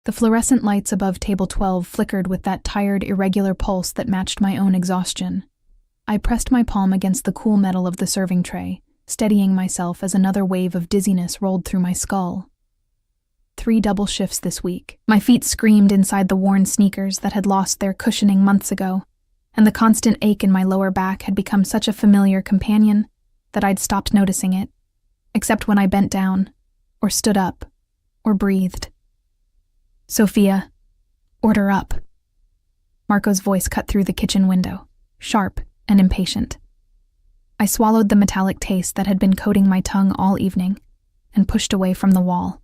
The fluorescent lights above table 12 flickered with that tired, irregular pulse that matched my own exhaustion. I pressed my palm against the cool metal of the serving tray, steadying myself as another wave of dizziness rolled through my skull. 3 double shifts this week. My feet screamed inside the worn sneakers that had lost their cushioning months ago, and the constant ache in my lower back had become such a familiar companion that I'd stopped noticing it, except when I bent down, or stood up, or breathed. "Sophia, order up." Marco's voice cut through the kitchen window, sharp and impatient. I swallowed the metallic taste that had been coating my tongue all evening and pushed away from the wall.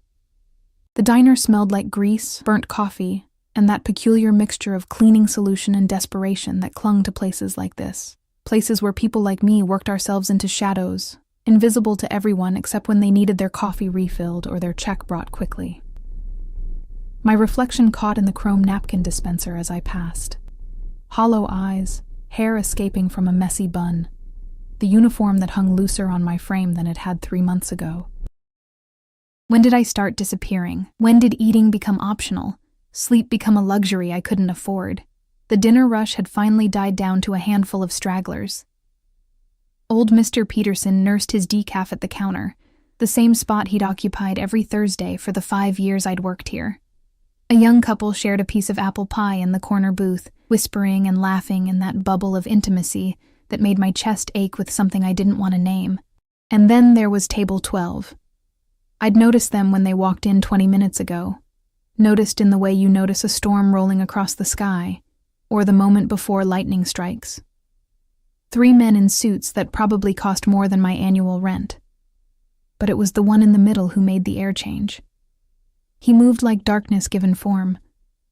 The diner smelled like grease, burnt coffee, and that peculiar mixture of cleaning solution and desperation that clung to places like this. Places where people like me worked ourselves into shadows, invisible to everyone except when they needed their coffee refilled or their check brought quickly. My reflection caught in the chrome napkin dispenser as I passed. Hollow eyes, hair escaping from a messy bun, the uniform that hung looser on my frame than it had 3 months ago. When did I start disappearing? When did eating become optional? Sleep become a luxury I couldn't afford? The dinner rush had finally died down to a handful of stragglers. Old Mr. Peterson nursed his decaf at the counter, the same spot he'd occupied every Thursday for the 5 years I'd worked here. A young couple shared a piece of apple pie in the corner booth, whispering and laughing in that bubble of intimacy that made my chest ache with something I didn't want to name. And then there was table 12. I'd noticed them when they walked in 20 minutes ago, noticed in the way you notice a storm rolling across the sky, or the moment before lightning strikes. 3 men in suits that probably cost more than my annual rent. But it was the one in the middle who made the air change. He moved like darkness given form,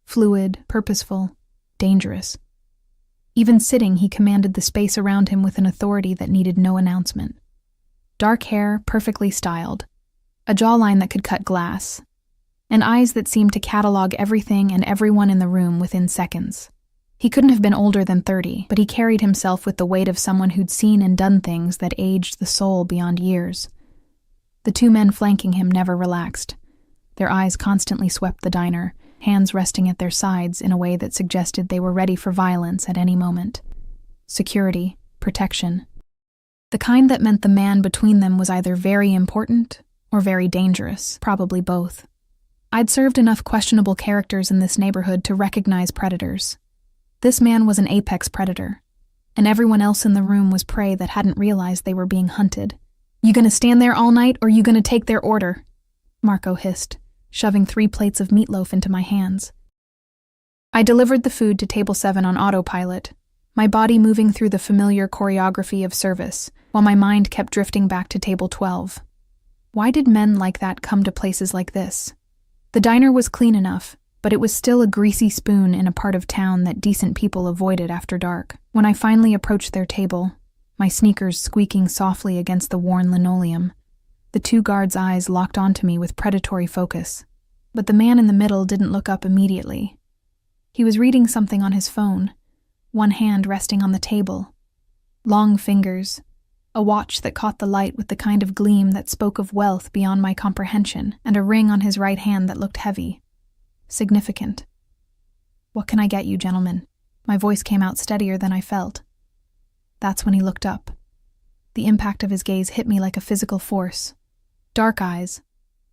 fluid, purposeful, dangerous. Even sitting, he commanded the space around him with an authority that needed no announcement. Dark hair, perfectly styled, a jawline that could cut glass, and eyes that seemed to catalog everything and everyone in the room within seconds. He couldn't have been older than 30, but he carried himself with the weight of someone who'd seen and done things that aged the soul beyond years. The 2 men flanking him never relaxed. Their eyes constantly swept the diner, hands resting at their sides in a way that suggested they were ready for violence at any moment. Security, protection. The kind that meant the man between them was either very important or very dangerous, probably both. I'd served enough questionable characters in this neighborhood to recognize predators. This man was an apex predator, and everyone else in the room was prey that hadn't realized they were being hunted. "You gonna stand there all night, or you gonna take their order?" Marco hissed, shoving 3 plates of meatloaf into my hands. I delivered the food to table 7 on autopilot, my body moving through the familiar choreography of service, while my mind kept drifting back to table 12. Why did men like that come to places like this? The diner was clean enough, but it was still a greasy spoon in a part of town that decent people avoided after dark. When I finally approached their table, my sneakers squeaking softly against the worn linoleum, the 2 guards' eyes locked onto me with predatory focus. But the man in the middle didn't look up immediately. He was reading something on his phone, one hand resting on the table. Long fingers, a watch that caught the light with the kind of gleam that spoke of wealth beyond my comprehension, and a ring on his right hand that looked heavy. Significant. "What can I get you, gentlemen?" My voice came out steadier than I felt. That's when he looked up. The impact of his gaze hit me like a physical force. Dark eyes,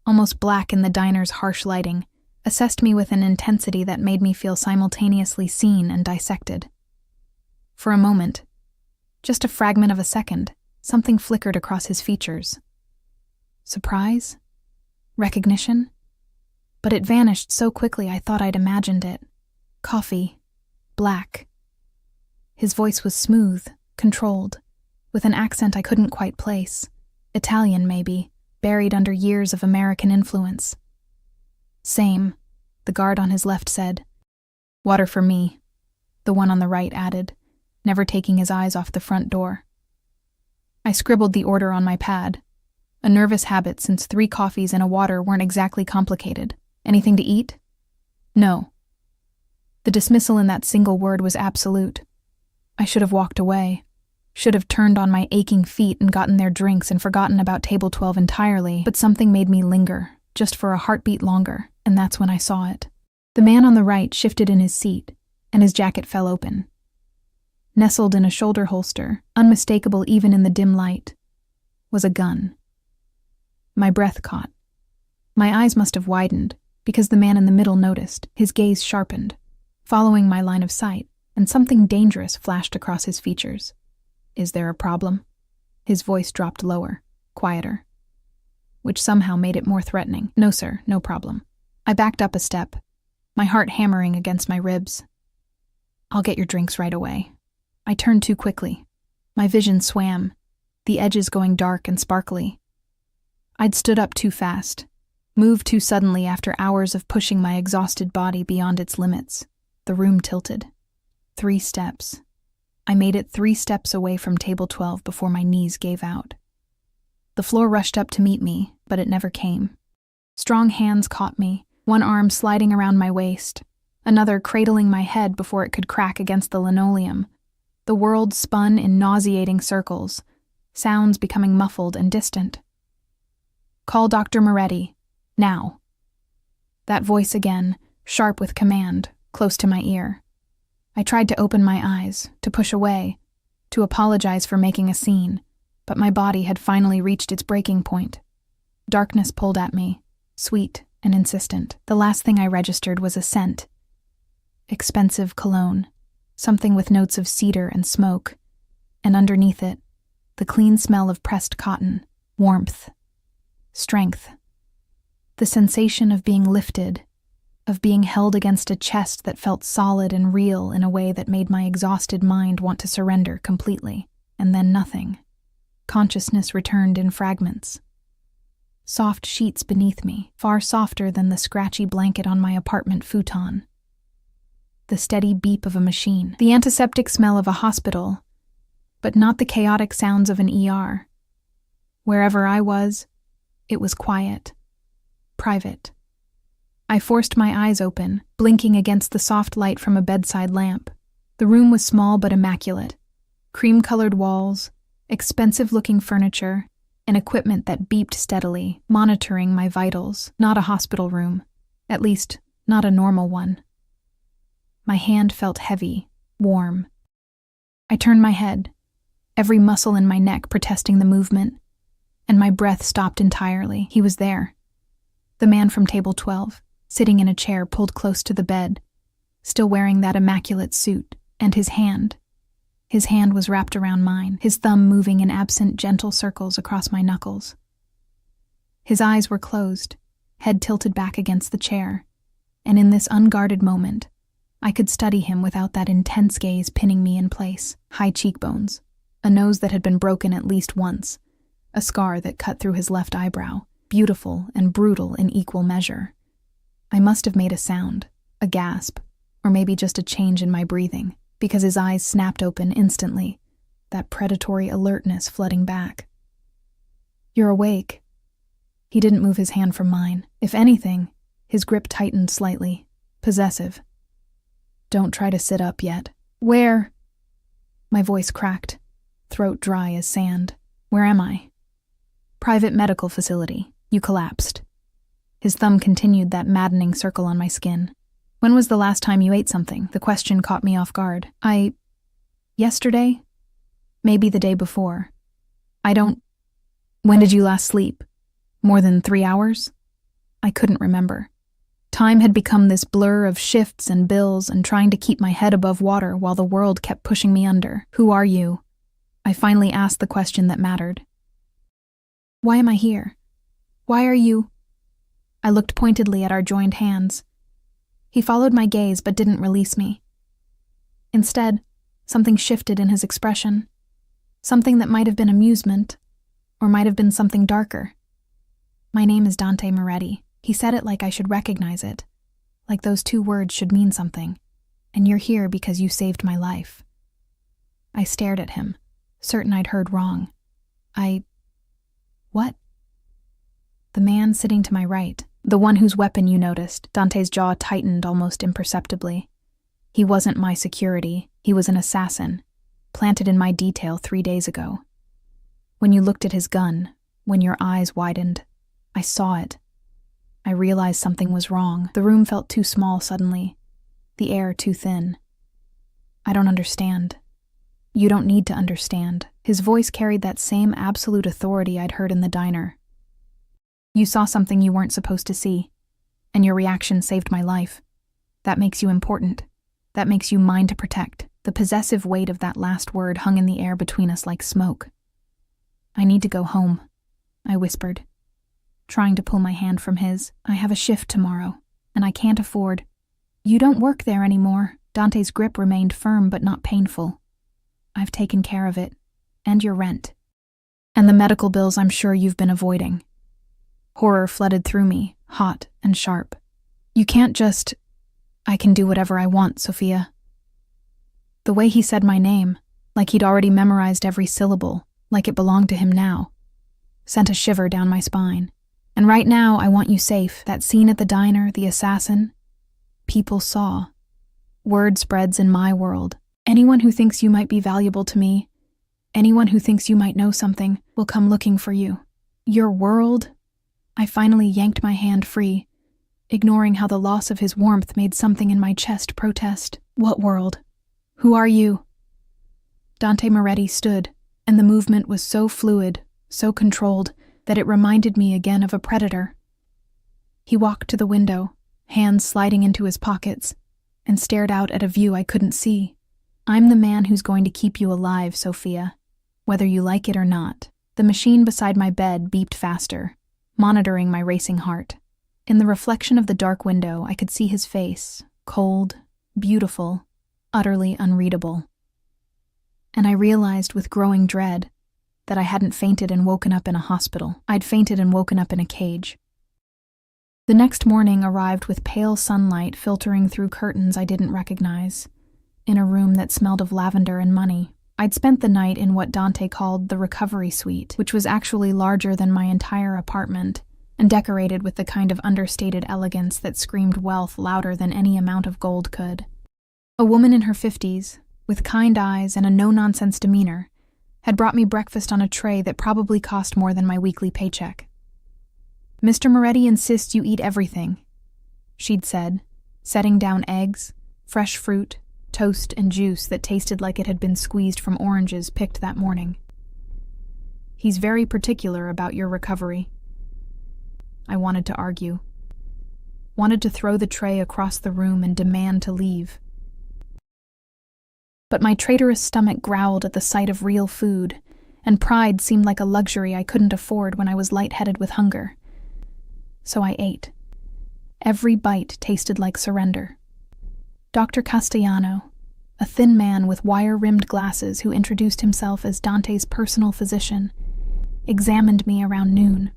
almost black in the diner's harsh lighting, assessed me with an intensity that made me feel simultaneously seen and dissected. For a moment, just a fragment of a second, something flickered across his features. Surprise? Recognition? But it vanished so quickly I thought I'd imagined it. Coffee. Black. His voice was smooth, controlled, with an accent I couldn't quite place. Italian, maybe, buried under years of American influence. "Same," the guard on his left said. "Water for me," the one on the right added, never taking his eyes off the front door. I scribbled the order on my pad, a nervous habit since 3 coffees and a water weren't exactly complicated. "Anything to eat?" "No." The dismissal in that single word was absolute. I should have walked away, should have turned on my aching feet and gotten their drinks and forgotten about table 12 entirely, but something made me linger, just for a heartbeat longer, and that's when I saw it. The man on the right shifted in his seat, and his jacket fell open. Nestled in a shoulder holster, unmistakable even in the dim light, was a gun. My breath caught. My eyes must have widened, because the man in the middle noticed. His gaze sharpened, following my line of sight, and something dangerous flashed across his features. "Is there a problem?" His voice dropped lower, quieter, which somehow made it more threatening. "No, sir, no problem." I backed up a step, my heart hammering against my ribs. "I'll get your drinks right away." I turned too quickly. My vision swam, the edges going dark and sparkly. I'd stood up too fast, moved too suddenly after hours of pushing my exhausted body beyond its limits. The room tilted. 3 steps. I made it 3 steps away from table 12 before my knees gave out. The floor rushed up to meet me, but it never came. Strong hands caught me, one arm sliding around my waist, another cradling my head before it could crack against the linoleum. The world spun in nauseating circles, sounds becoming muffled and distant. "Call Dr. Moretti, now." That voice again, sharp with command, close to my ear. I tried to open my eyes, to push away, to apologize for making a scene, but my body had finally reached its breaking point. Darkness pulled at me, sweet and insistent. The last thing I registered was a scent. Expensive cologne, something with notes of cedar and smoke, and underneath it, the clean smell of pressed cotton, warmth, strength. The sensation of being lifted, of being held against a chest that felt solid and real in a way that made my exhausted mind want to surrender completely, and then nothing. Consciousness returned in fragments. Soft sheets beneath me, far softer than the scratchy blanket on my apartment futon. The steady beep of a machine, the antiseptic smell of a hospital, but not the chaotic sounds of an ER. Wherever I was, it was quiet, private. I forced my eyes open, blinking against the soft light from a bedside lamp. The room was small but immaculate. Cream-colored walls, expensive-looking furniture, and equipment that beeped steadily, monitoring my vitals. Not a hospital room. At least, not a normal one. My hand felt heavy, warm. I turned my head, every muscle in my neck protesting the movement, and my breath stopped entirely. He was there. The man from table 12, sitting in a chair pulled close to the bed, still wearing that immaculate suit, and his hand. His hand was wrapped around mine, his thumb moving in absent, gentle circles across my knuckles. His eyes were closed, head tilted back against the chair, and in this unguarded moment, I could study him without that intense gaze pinning me in place. High cheekbones, a nose that had been broken at least once, a scar that cut through his left eyebrow, beautiful and brutal in equal measure. I must have made a sound, a gasp, or maybe just a change in my breathing, because his eyes snapped open instantly, that predatory alertness flooding back. "You're awake." He didn't move his hand from mine. If anything, his grip tightened slightly, possessive. "Don't try to sit up yet." "Where?" My voice cracked, throat dry as sand. "Where am I?" "Private medical facility. You collapsed." His thumb continued that maddening circle on my skin. "When was the last time you ate something?" The question caught me off guard. Yesterday? Maybe the day before. When did you last sleep? More than 3 hours? I couldn't remember. Time had become this blur of shifts and bills and trying to keep my head above water while the world kept pushing me under. "Who are you?" I finally asked the question that mattered. "Why am I here? Why are you?" I looked pointedly at our joined hands. He followed my gaze but didn't release me. Instead, something shifted in his expression. Something that might have been amusement, or might have been something darker. "My name is Dante Moretti." He said it like I should recognize it, like those 2 words should mean something, "and you're here because you saved my life." I stared at him, certain I'd heard wrong. What? The man sitting to my right, the one whose weapon you noticed, Dante's jaw tightened almost imperceptibly. He wasn't my security, he was an assassin, planted in my detail 3 days ago. When you looked at his gun, when your eyes widened, I saw it. I realized something was wrong. The room felt too small suddenly, the air too thin. I don't understand. You don't need to understand. His voice carried that same absolute authority I'd heard in the diner. You saw something you weren't supposed to see, and your reaction saved my life. That makes you important. That makes you mine to protect. The possessive weight of that last word hung in the air between us like smoke. I need to go home, I whispered, trying to pull my hand from his. I have a shift tomorrow, and I can't afford. You don't work there anymore. Dante's grip remained firm but not painful. I've taken care of it, and your rent. And the medical bills I'm sure you've been avoiding. Horror flooded through me, hot and sharp. You can't just... I can do whatever I want, Sophia. The way he said my name, like he'd already memorized every syllable, like it belonged to him now, sent a shiver down my spine. And right now, I want you safe. That scene at the diner, the assassin, people saw. Word spreads in my world. Anyone who thinks you might be valuable to me, anyone who thinks you might know something, will come looking for you. Your world? I finally yanked my hand free, ignoring how the loss of his warmth made something in my chest protest. What world? Who are you? Dante Moretti stood, and the movement was so fluid, so controlled, that it reminded me again of a predator. He walked to the window, hands sliding into his pockets, and stared out at a view I couldn't see. I'm the man who's going to keep you alive, Sophia, whether you like it or not. The machine beside my bed beeped faster, monitoring my racing heart. In the reflection of the dark window, I could see his face, cold, beautiful, utterly unreadable. And I realized with growing dread that I hadn't fainted and woken up in a hospital. I'd fainted and woken up in a cage. The next morning arrived with pale sunlight filtering through curtains I didn't recognize, in a room that smelled of lavender and money. I'd spent the night in what Dante called the recovery suite, which was actually larger than my entire apartment, and decorated with the kind of understated elegance that screamed wealth louder than any amount of gold could. A woman in her 50s, with kind eyes and a no-nonsense demeanor, had brought me breakfast on a tray that probably cost more than my weekly paycheck. Mr. Moretti insists you eat everything, she'd said, setting down eggs, fresh fruit, toast, and juice that tasted like it had been squeezed from oranges picked that morning. He's very particular about your recovery. I wanted to argue. Wanted to throw the tray across the room and demand to leave. But my traitorous stomach growled at the sight of real food, and pride seemed like a luxury I couldn't afford when I was lightheaded with hunger. So I ate. Every bite tasted like surrender. Dr. Castellano, a thin man with wire-rimmed glasses who introduced himself as Dante's personal physician, examined me around noon.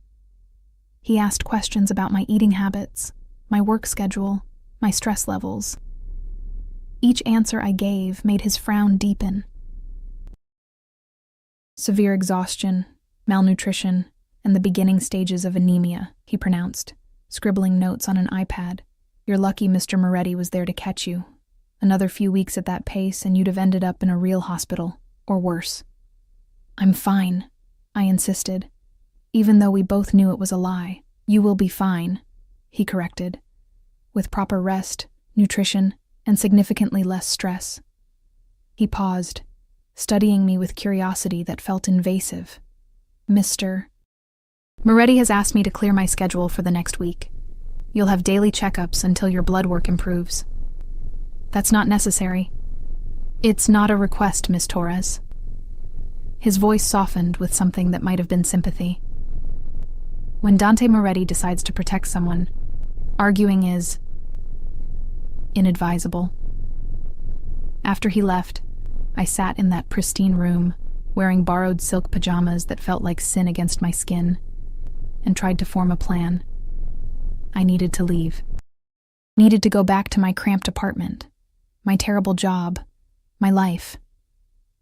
He asked questions about my eating habits, my work schedule, my stress levels. Each answer I gave made his frown deepen. Severe exhaustion, malnutrition, and the beginning stages of anemia, he pronounced, scribbling notes on an iPad. You're lucky Mr. Moretti was there to catch you. Another few weeks at that pace and you'd have ended up in a real hospital, or worse. I'm fine, I insisted, even though we both knew it was a lie. You will be fine, he corrected, with proper rest, nutrition, and significantly less stress. He paused, studying me with curiosity that felt invasive. Mr. Moretti has asked me to clear my schedule for the next week. You'll have daily checkups until your blood work improves. That's not necessary. It's not a request, Miss Torres. His voice softened with something that might have been sympathy. When Dante Moretti decides to protect someone, arguing is inadvisable. After he left, I sat in that pristine room, wearing borrowed silk pajamas that felt like sin against my skin, and tried to form a plan. I needed to leave. Needed to go back to my cramped apartment, my terrible job, my life.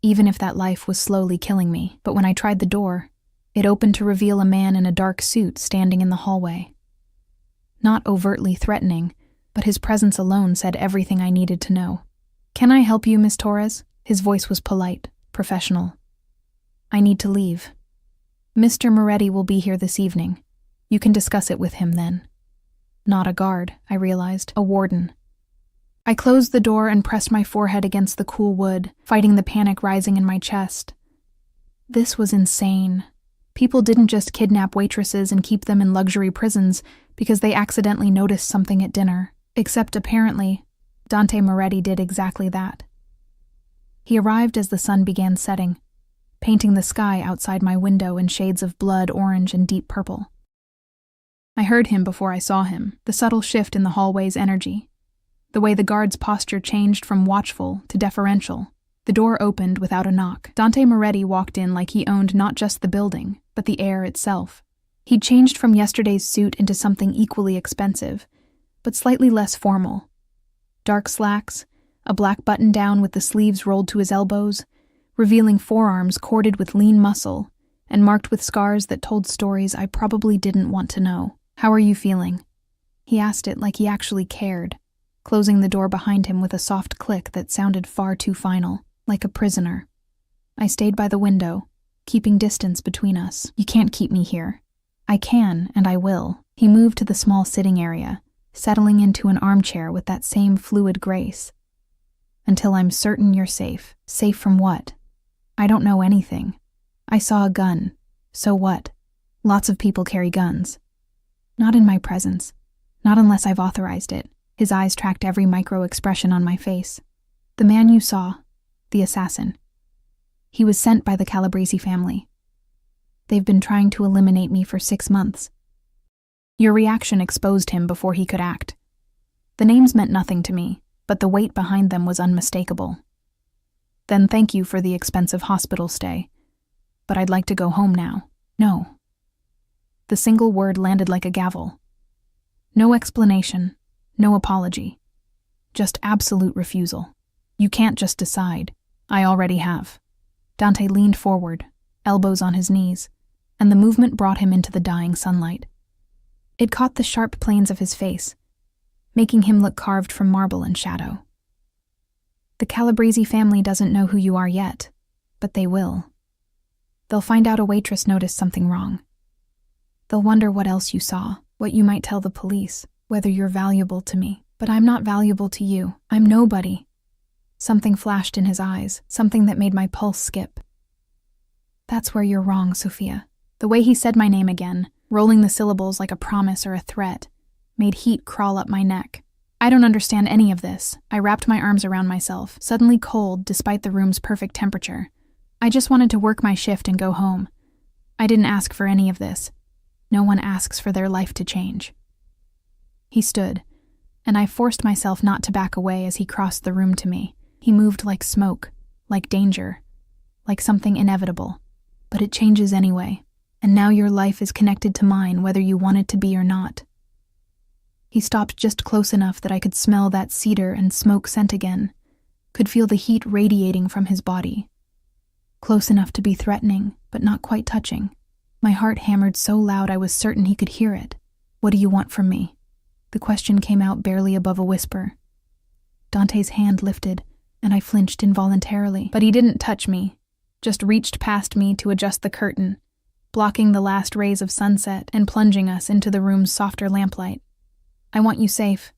Even if that life was slowly killing me. But when I tried the door, it opened to reveal a man in a dark suit standing in the hallway. Not overtly threatening, but his presence alone said everything I needed to know. Can I help you, Miss Torres? His voice was polite, professional. I need to leave. Mr. Moretti will be here this evening. You can discuss it with him then. Not a guard, I realized, a warden. I closed the door and pressed my forehead against the cool wood, fighting the panic rising in my chest. This was insane. People didn't just kidnap waitresses and keep them in luxury prisons because they accidentally noticed something at dinner. Except apparently, Dante Moretti did exactly that. He arrived as the sun began setting, painting the sky outside my window in shades of blood orange and deep purple. I heard him before I saw him, the subtle shift in the hallway's energy. The way the guard's posture changed from watchful to deferential. The door opened without a knock. Dante Moretti walked in like he owned not just the building, but the air itself. He'd changed from yesterday's suit into something equally expensive, but slightly less formal. Dark slacks, a black button-down with the sleeves rolled to his elbows, revealing forearms corded with lean muscle and marked with scars that told stories I probably didn't want to know. "How are you feeling?" He asked it like he actually cared, closing the door behind him with a soft click that sounded far too final, like a prisoner. I stayed by the window, keeping distance between us. "You can't keep me here." "I can, and I will." He moved to the small sitting area, settling into an armchair with that same fluid grace. "Until I'm certain you're safe." "Safe from what?" "I don't know anything. I saw a gun. So what? Lots of people carry guns." "Not in my presence. Not unless I've authorized it." His eyes tracked every micro-expression on my face. "The man you saw, the assassin. He was sent by the Calabrese family. They've been trying to eliminate me for 6 months." Your reaction exposed him before he could act. The names meant nothing to me, but the weight behind them was unmistakable. "Then thank you for the expensive hospital stay. But I'd like to go home now." "No." The single word landed like a gavel. No explanation, no apology. Just absolute refusal. "You can't just decide. I already have." Dante leaned forward, elbows on his knees, and the movement brought him into the dying sunlight. It caught the sharp planes of his face, making him look carved from marble and shadow. "The Calabrese family doesn't know who you are yet, but they will. They'll find out a waitress noticed something wrong. They'll wonder what else you saw, what you might tell the police, whether you're valuable to me. But I'm not valuable to you. I'm nobody." Something flashed in his eyes, something that made my pulse skip. "That's where you're wrong, Sophia." The way he said my name again, rolling the syllables like a promise or a threat, made heat crawl up my neck. "I don't understand any of this." I wrapped my arms around myself, suddenly cold despite the room's perfect temperature. "I just wanted to work my shift and go home. I didn't ask for any of this. No one asks for their life to change." He stood, and I forced myself not to back away as he crossed the room to me. He moved like smoke, like danger, like something inevitable. "But it changes anyway, and now your life is connected to mine whether you want it to be or not." He stopped just close enough that I could smell that cedar and smoke scent again, could feel the heat radiating from his body. Close enough to be threatening, but not quite touching. My heart hammered so loud I was certain he could hear it. "What do you want from me?" The question came out barely above a whisper. Dante's hand lifted, and I flinched involuntarily. But he didn't touch me, just reached past me to adjust the curtain, blocking the last rays of sunset and plunging us into the room's softer lamplight. "I want you safe.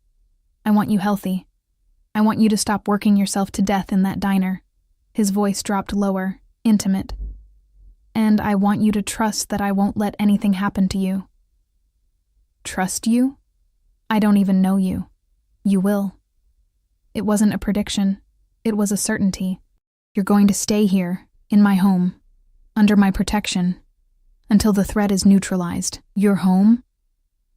I want you healthy. I want you to stop working yourself to death in that diner." His voice dropped lower, intimate. "And I want you to trust that I won't let anything happen to you." "Trust you? I don't even know you." "You will." It wasn't a prediction. It was a certainty. "You're going to stay here, in my home, under my protection, until the threat is neutralized." "Your home?"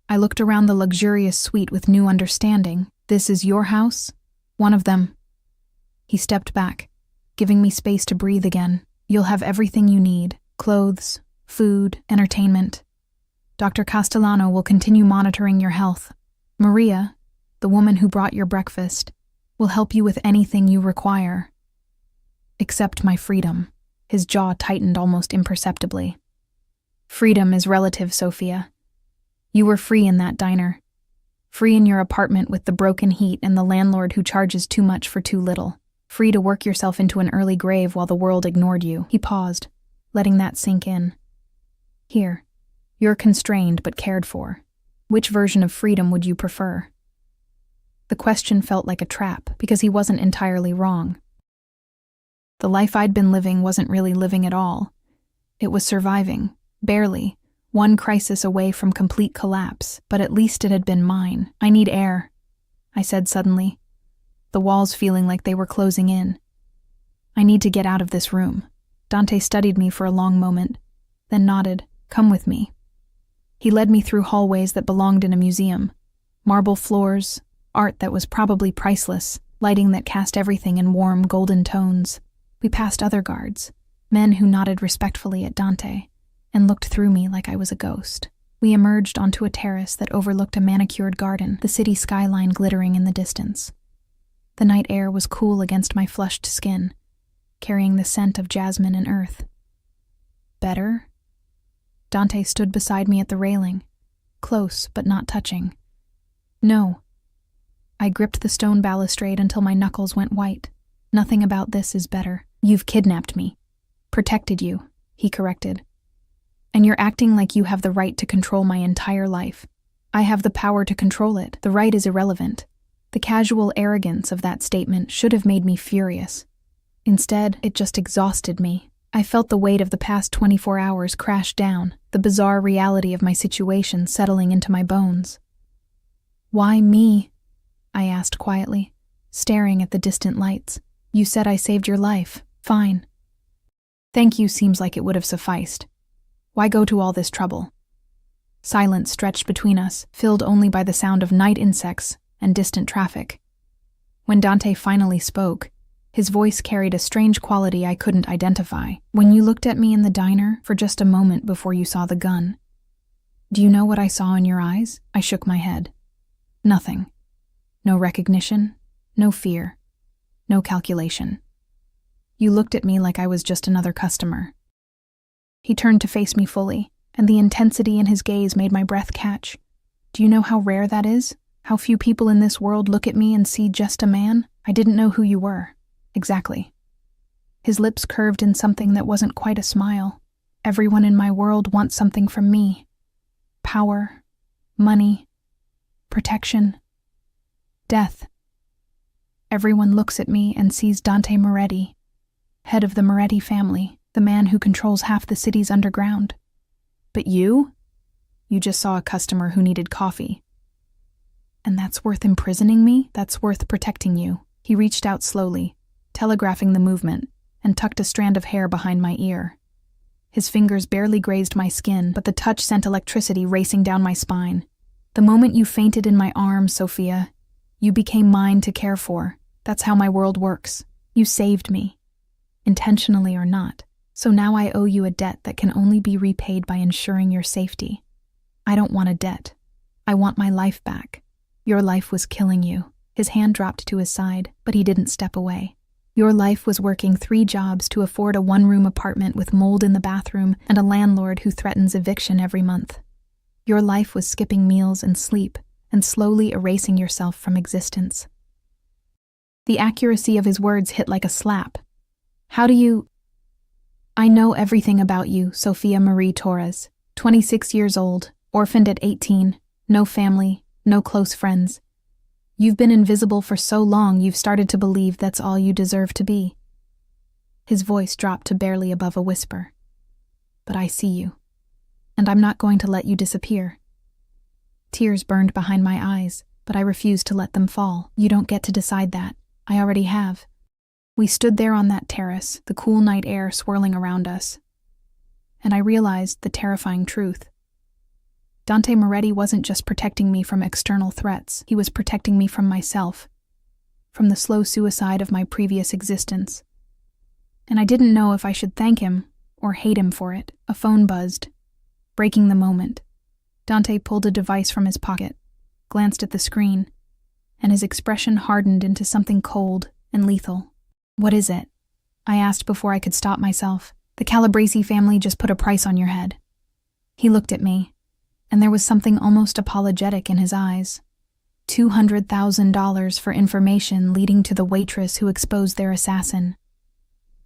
I looked around the luxurious suite with new understanding. "This is your house?" "One of them." He stepped back, giving me space to breathe again. "You'll have everything you need. Clothes, food, entertainment. Dr. Castellano will continue monitoring your health. Maria, the woman who brought your breakfast, will help you with anything you require. Except my freedom." His jaw tightened almost imperceptibly. "Freedom is relative, Sophia. You were free in that diner. Free in your apartment with the broken heat and the landlord who charges too much for too little. Free to work yourself into an early grave while the world ignored you." He paused, letting that sink in. "Here, you're constrained but cared for. Which version of freedom would you prefer? The question felt like a trap, because he wasn't entirely wrong. The life I'd been living wasn't really living at all. It was surviving, barely, one crisis away from complete collapse, but at least it had been mine. I need air, I said suddenly, the walls feeling like they were closing in. I need to get out of this room. Dante studied me for a long moment, then nodded. Come with me. He led me through hallways that belonged in a museum. Marble floors, art that was probably priceless, lighting that cast everything in warm, golden tones. We passed other guards, men who nodded respectfully at Dante, and looked through me like I was a ghost. We emerged onto a terrace that overlooked a manicured garden, the city skyline glittering in the distance. The night air was cool against my flushed skin, carrying the scent of jasmine and earth. Better? Dante stood beside me at the railing, close but not touching. No. I gripped the stone balustrade until my knuckles went white. Nothing about this is better. You've kidnapped me. Protected you, he corrected. And you're acting like you have the right to control my entire life. I have the power to control it. The right is irrelevant. The casual arrogance of that statement should have made me furious. Instead, it just exhausted me. I felt the weight of the past 24 hours crash down, the bizarre reality of my situation settling into my bones. Why me? I asked quietly, staring at the distant lights. You said I saved your life. Fine. Thank you seems like it would have sufficed. Why go to all this trouble? Silence stretched between us, filled only by the sound of night insects and distant traffic. When Dante finally spoke, his voice carried a strange quality I couldn't identify. When you looked at me in the diner for just a moment before you saw the gun, do you know what I saw in your eyes? I shook my head. Nothing. No recognition, no fear, no calculation. You looked at me like I was just another customer. He turned to face me fully, and the intensity in his gaze made my breath catch. Do you know how rare that is? How few people in this world look at me and see just a man? I didn't know who you were. Exactly. His lips curved in something that wasn't quite a smile. Everyone in my world wants something from me. Power, money, protection, death. Everyone looks at me and sees Dante Moretti, head of the Moretti family, the man who controls half the city's underground. But you? You just saw a customer who needed coffee. And that's worth imprisoning me? That's worth protecting you. He reached out slowly, telegraphing the movement, and tucked a strand of hair behind my ear. His fingers barely grazed my skin, but the touch sent electricity racing down my spine. The moment you fainted in my arms, Sophia, you became mine to care for. That's how my world works. You saved me, intentionally or not. So now I owe you a debt that can only be repaid by ensuring your safety. I don't want a debt. I want my life back. Your life was killing you. His hand dropped to his side, but he didn't step away. Your life was working 3 jobs to afford a 1-room apartment with mold in the bathroom and a landlord who threatens eviction every month. Your life was skipping meals and sleep and slowly erasing yourself from existence. The accuracy of his words hit like a slap. How do you... I know everything about you, Sophia Marie Torres, 26 years old, orphaned at 18, no family, no close friends. You've been invisible for so long you've started to believe that's all you deserve to be. His voice dropped to barely above a whisper. But I see you, and I'm not going to let you disappear. Tears burned behind my eyes, but I refused to let them fall. You don't get to decide that. I already have. We stood there on that terrace, the cool night air swirling around us, and I realized the terrifying truth. Dante Moretti wasn't just protecting me from external threats, he was protecting me from myself, from the slow suicide of my previous existence. And I didn't know if I should thank him or hate him for it. A phone buzzed, breaking the moment. Dante pulled a device from his pocket, glanced at the screen, and his expression hardened into something cold and lethal. What is it? I asked before I could stop myself. The Calabresi family just put a price on your head. He looked at me, and there was something almost apologetic in his eyes. $200,000 for information leading to the waitress who exposed their assassin.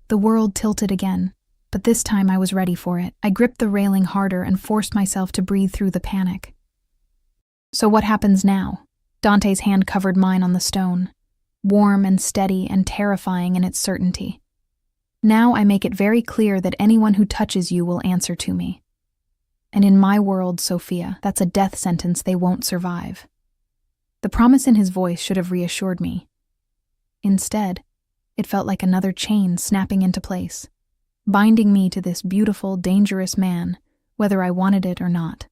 The world tilted again, but this time I was ready for it. I gripped the railing harder and forced myself to breathe through the panic. So what happens now? Dante's hand covered mine on the stone, warm and steady and terrifying in its certainty. Now I make it very clear that anyone who touches you will answer to me. And in my world, Sophia, that's a death sentence they won't survive. The promise in his voice should have reassured me. Instead, it felt like another chain snapping into place, binding me to this beautiful, dangerous man, whether I wanted it or not.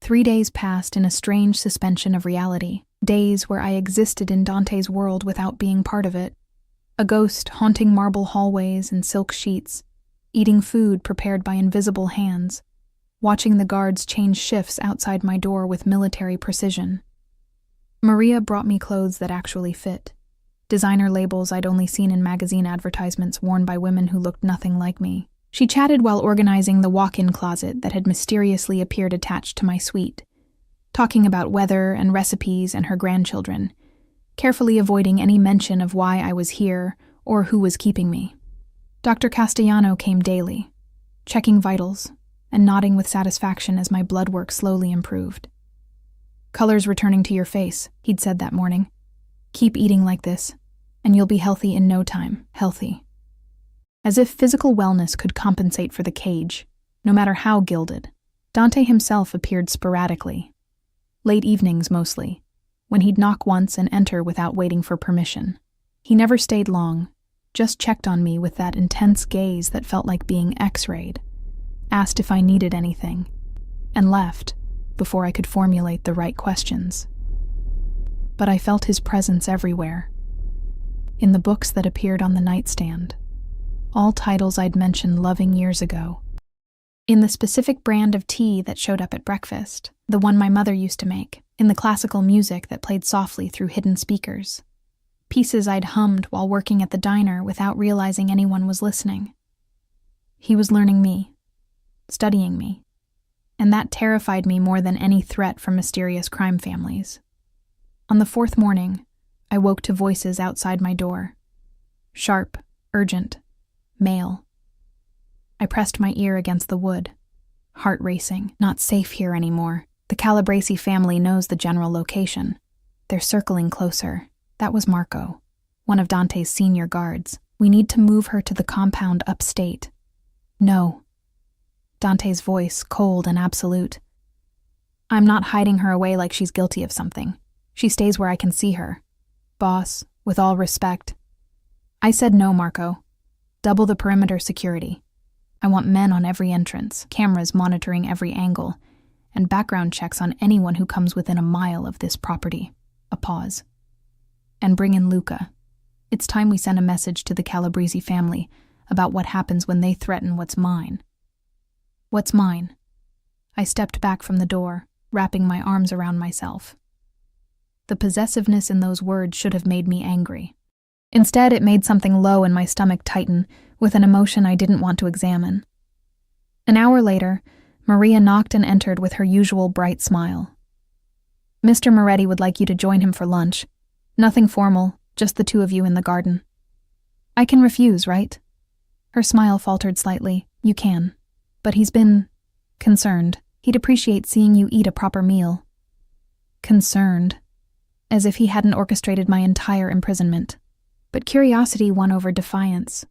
3 days passed in a strange suspension of reality, days where I existed in Dante's world without being part of it, a ghost haunting marble hallways and silk sheets, eating food prepared by invisible hands, watching the guards change shifts outside my door with military precision. Maria brought me clothes that actually fit, designer labels I'd only seen in magazine advertisements worn by women who looked nothing like me. She chatted while organizing the walk-in closet that had mysteriously appeared attached to my suite, talking about weather and recipes and her grandchildren, carefully avoiding any mention of why I was here or who was keeping me. Dr. Castellano came daily, checking vitals and nodding with satisfaction as my blood work slowly improved. "Color's returning to your face," he'd said that morning. "Keep eating like this, and you'll be healthy in no time, healthy." As if physical wellness could compensate for the cage, no matter how gilded, Dante himself appeared sporadically. Late evenings mostly, when he'd knock once and enter without waiting for permission. He never stayed long, just checked on me with that intense gaze that felt like being X-rayed, asked if I needed anything, and left before I could formulate the right questions. But I felt his presence everywhere. In the books that appeared on the nightstand, all titles I'd mentioned loving years ago. In the specific brand of tea that showed up at breakfast, the one my mother used to make, in the classical music that played softly through hidden speakers, pieces I'd hummed while working at the diner without realizing anyone was listening. He was learning me, studying me, and that terrified me more than any threat from mysterious crime families. On the 4th morning, I woke to voices outside my door. Sharp, urgent, male. I pressed my ear against the wood, heart racing. Not safe here anymore. The Calabresi family knows the general location. They're circling closer. That was Marco, one of Dante's senior guards. We need to move her to the compound upstate. No. Dante's voice, cold and absolute. I'm not hiding her away like she's guilty of something. She stays where I can see her. Boss, with all respect. I said no, Marco. Double the perimeter security. I want men on every entrance, cameras monitoring every angle, and background checks on anyone who comes within a mile of this property. A pause. And bring in Luca. It's time we send a message to the Calabresi family about what happens when they threaten what's mine. What's mine? I stepped back from the door, wrapping my arms around myself. The possessiveness in those words should have made me angry. Instead, it made something low in my stomach tighten with an emotion I didn't want to examine. An hour later, Maria knocked and entered with her usual bright smile. "Mr. Moretti would like you to join him for lunch. Nothing formal, just the two of you in the garden." "I can refuse, right?" Her smile faltered slightly. "You can. But he's been concerned. He'd appreciate seeing you eat a proper meal." Concerned. As if he hadn't orchestrated my entire imprisonment. But curiosity won over defiance.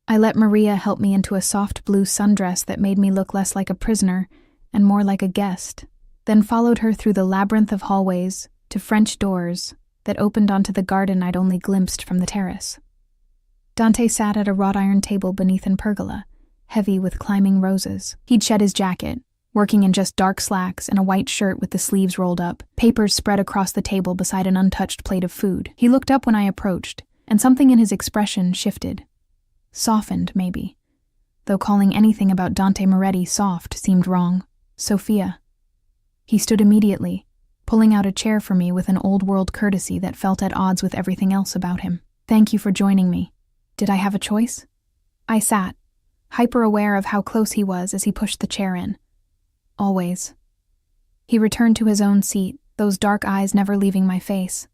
I let Maria help me into a soft blue sundress that made me look less like a prisoner and more like a guest, then followed her through the labyrinth of hallways to French doors that opened onto the garden I'd only glimpsed from the terrace. Dante sat at a wrought iron table beneath an pergola, heavy with climbing roses. He'd shed his jacket, working in just dark slacks and a white shirt with the sleeves rolled up, papers spread across the table beside an untouched plate of food. He looked up when I approached, and something in his expression shifted. Softened, maybe. Though calling anything about Dante Moretti soft seemed wrong. Sophia. He stood immediately, pulling out a chair for me with an old-world courtesy that felt at odds with everything else about him. "Thank you for joining me. Did I have a choice?" I sat, hyper-aware of how close he was as he pushed the chair in. Always. He returned to his own seat, those dark eyes never leaving my face.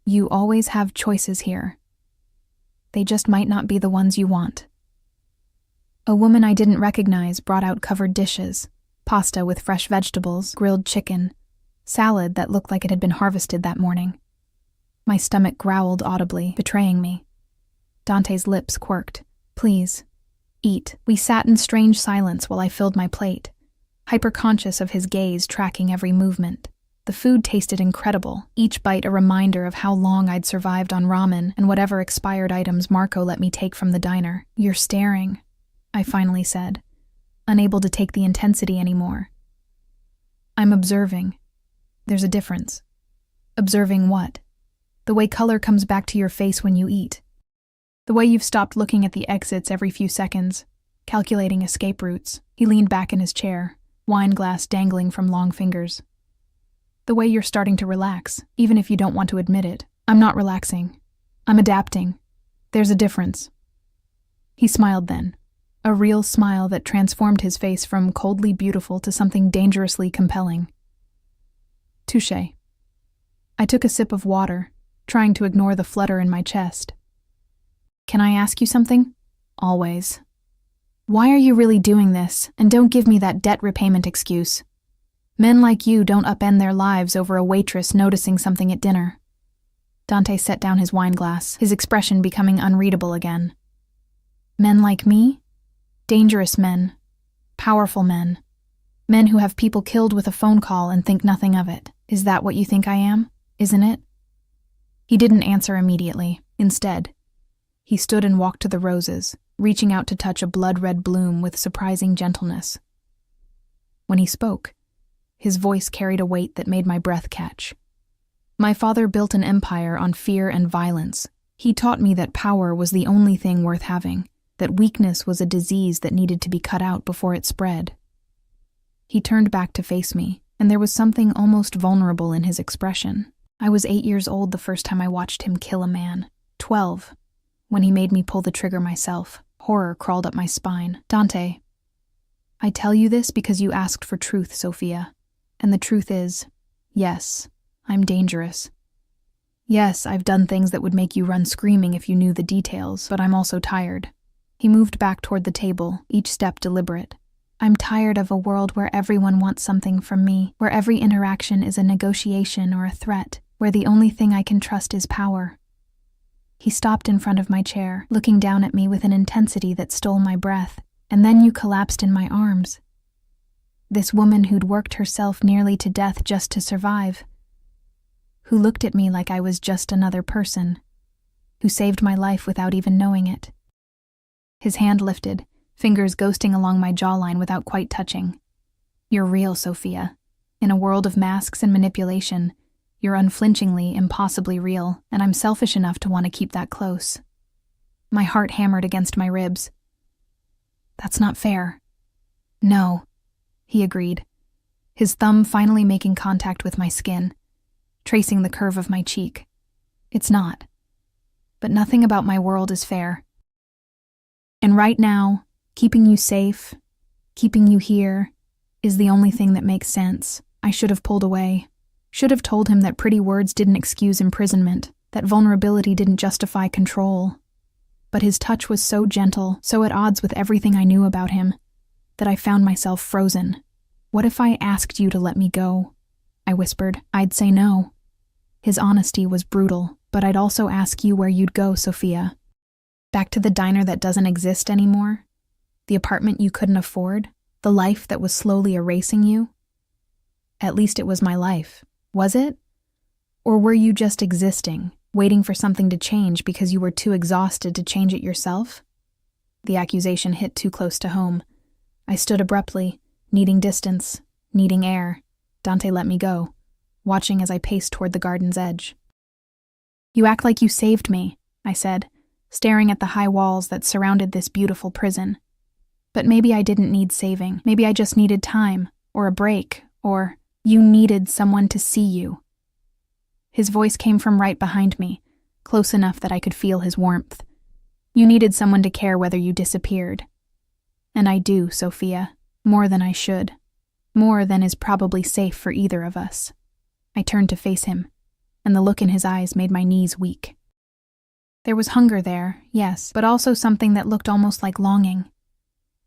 "You always have choices here. They just might not be the ones you want." A woman I didn't recognize brought out covered dishes, pasta with fresh vegetables, grilled chicken, salad that looked like it had been harvested that morning. My stomach growled audibly, betraying me. Dante's lips quirked. Please, eat. We sat in strange silence while I filled my plate, hyper-conscious of his gaze tracking every movement. The food tasted incredible, each bite a reminder of how long I'd survived on ramen and whatever expired items Marco let me take from the diner. You're staring, I finally said, unable to take the intensity anymore. I'm observing. There's a difference. Observing what? The way color comes back to your face when you eat. The way you've stopped looking at the exits every few seconds, calculating escape routes. He leaned back in his chair, wine glass dangling from long fingers. The way you're starting to relax, even if you don't want to admit it. I'm not relaxing. I'm adapting. There's a difference. He smiled then, a real smile that transformed his face from coldly beautiful to something dangerously compelling. Touché. I took a sip of water, trying to ignore the flutter in my chest. Can I ask you something? Always. Why are you really doing this, and don't give me that debt repayment excuse? Men like you don't upend their lives over a waitress noticing something at dinner. Dante set down his wine glass, his expression becoming unreadable again. Men like me? Dangerous men. Powerful men. Men who have people killed with a phone call and think nothing of it. Is that what you think I am? Isn't it? He didn't answer immediately. Instead, he stood and walked to the roses, reaching out to touch a blood-red bloom with surprising gentleness. When he spoke, his voice carried a weight that made my breath catch. My father built an empire on fear and violence. He taught me that power was the only thing worth having, that weakness was a disease that needed to be cut out before it spread. He turned back to face me, and there was something almost vulnerable in his expression. I was 8 years old the first time I watched him kill a man. 12, when he made me pull the trigger myself. Horror crawled up my spine. Dante, I tell you this because you asked for truth, Sophia. And the truth is, yes, I'm dangerous. Yes, I've done things that would make you run screaming if you knew the details, but I'm also tired. He moved back toward the table, each step deliberate. I'm tired of a world where everyone wants something from me, where every interaction is a negotiation or a threat, where the only thing I can trust is power. He stopped in front of my chair, looking down at me with an intensity that stole my breath, and then you collapsed in my arms. This woman who'd worked herself nearly to death just to survive, who looked at me like I was just another person, who saved my life without even knowing it. His hand lifted, fingers ghosting along my jawline without quite touching. You're real, Sophia. In a world of masks and manipulation, you're unflinchingly, impossibly real, and I'm selfish enough to want to keep that close. My heart hammered against my ribs. That's not fair. No, he agreed, his thumb finally making contact with my skin, tracing the curve of my cheek. It's not. But nothing about my world is fair. And right now, keeping you safe, keeping you here, is the only thing that makes sense. I should have pulled away. Should have told him that pretty words didn't excuse imprisonment, that vulnerability didn't justify control. But his touch was so gentle, so at odds with everything I knew about him, that I found myself frozen. What if I asked you to let me go? I whispered. I'd say no. His honesty was brutal, but I'd also ask you where you'd go, Sophia. Back to the diner that doesn't exist anymore? The apartment you couldn't afford? The life that was slowly erasing you? At least it was my life. Was it? Or were you just existing, waiting for something to change because you were too exhausted to change it yourself? The accusation hit too close to home. I stood abruptly, needing distance, needing air. Dante let me go, watching as I paced toward the garden's edge. You act like you saved me, I said, staring at the high walls that surrounded this beautiful prison. But maybe I didn't need saving. Maybe I just needed time, or a break, or you needed someone to see you. His voice came from right behind me, close enough that I could feel his warmth. You needed someone to care whether you disappeared. And I do, Sophia, more than I should. More than is probably safe for either of us. I turned to face him, and the look in his eyes made my knees weak. There was hunger there, yes, but also something that looked almost like longing.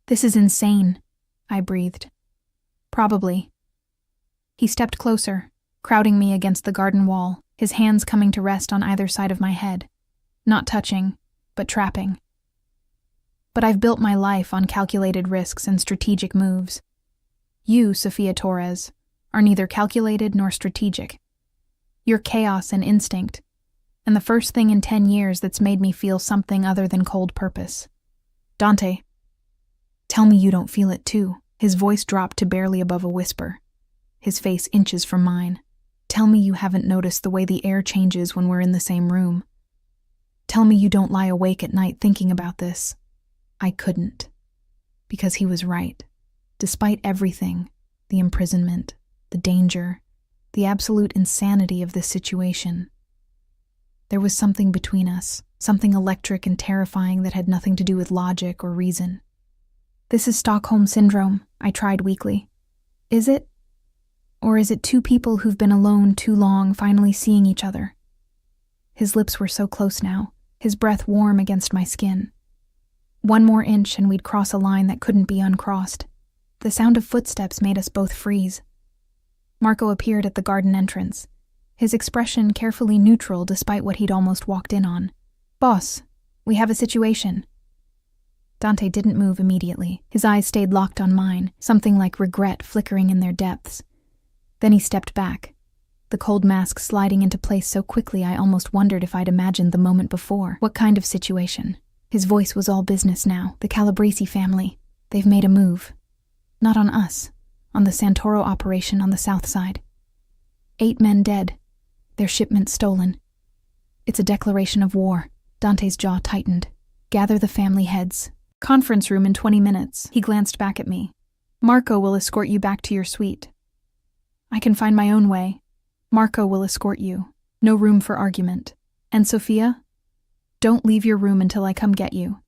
This is insane, I breathed. Probably. He stepped closer, crowding me against the garden wall, his hands coming to rest on either side of my head. Not touching, but trapping. But I've built my life on calculated risks and strategic moves. You, Sophia Torres, are neither calculated nor strategic. You're chaos and instinct, and the first thing in 10 years that's made me feel something other than cold purpose. Dante, tell me you don't feel it too. His voice dropped to barely above a whisper, his face inches from mine. Tell me you haven't noticed the way the air changes when we're in the same room. Tell me you don't lie awake at night thinking about this. I couldn't. Because he was right. Despite everything, the imprisonment, the danger, the absolute insanity of this situation, there was something between us, something electric and terrifying that had nothing to do with logic or reason. This is Stockholm Syndrome, I tried weakly. Is it? Or is it two people who've been alone too long finally seeing each other? His lips were so close now, his breath warm against my skin. One more inch and we'd cross a line that couldn't be uncrossed. The sound of footsteps made us both freeze. Marco appeared at the garden entrance, his expression carefully neutral despite what he'd almost walked in on. Boss, we have a situation. Dante didn't move immediately. His eyes stayed locked on mine, something like regret flickering in their depths. Then he stepped back, the cold mask sliding into place so quickly I almost wondered if I'd imagined the moment before. What kind of situation? His voice was all business now. The Calabresi family. They've made a move. Not on us. On the Santoro operation on the south side. 8 men dead. Their shipment stolen. It's a declaration of war. Dante's jaw tightened. Gather the family heads. Conference room in 20 minutes. He glanced back at me. Marco will escort you back to your suite. I can find my own way. Marco will escort you. No room for argument. And Sophia? Don't leave your room until I come get you.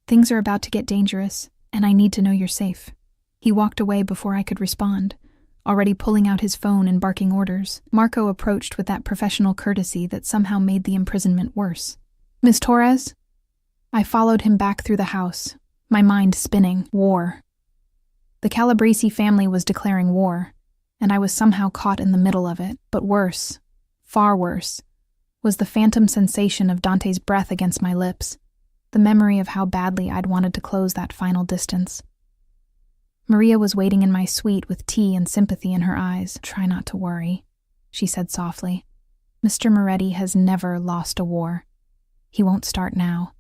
Things are about to get dangerous, and I need to know you're safe. He walked away before I could respond, already pulling out his phone and barking orders. Marco approached with that professional courtesy that somehow made the imprisonment worse. Miss Torres? I followed him back through the house, my mind spinning. War. The Calabresi family was declaring war, and I was somehow caught in the middle of it. But worse, far worse, was the phantom sensation of Dante's breath against my lips, the memory of how badly I'd wanted to close that final distance. Maria was waiting in my suite with tea and sympathy in her eyes. Try not to worry, she said softly. Mr. Moretti has never lost a war. He won't start now.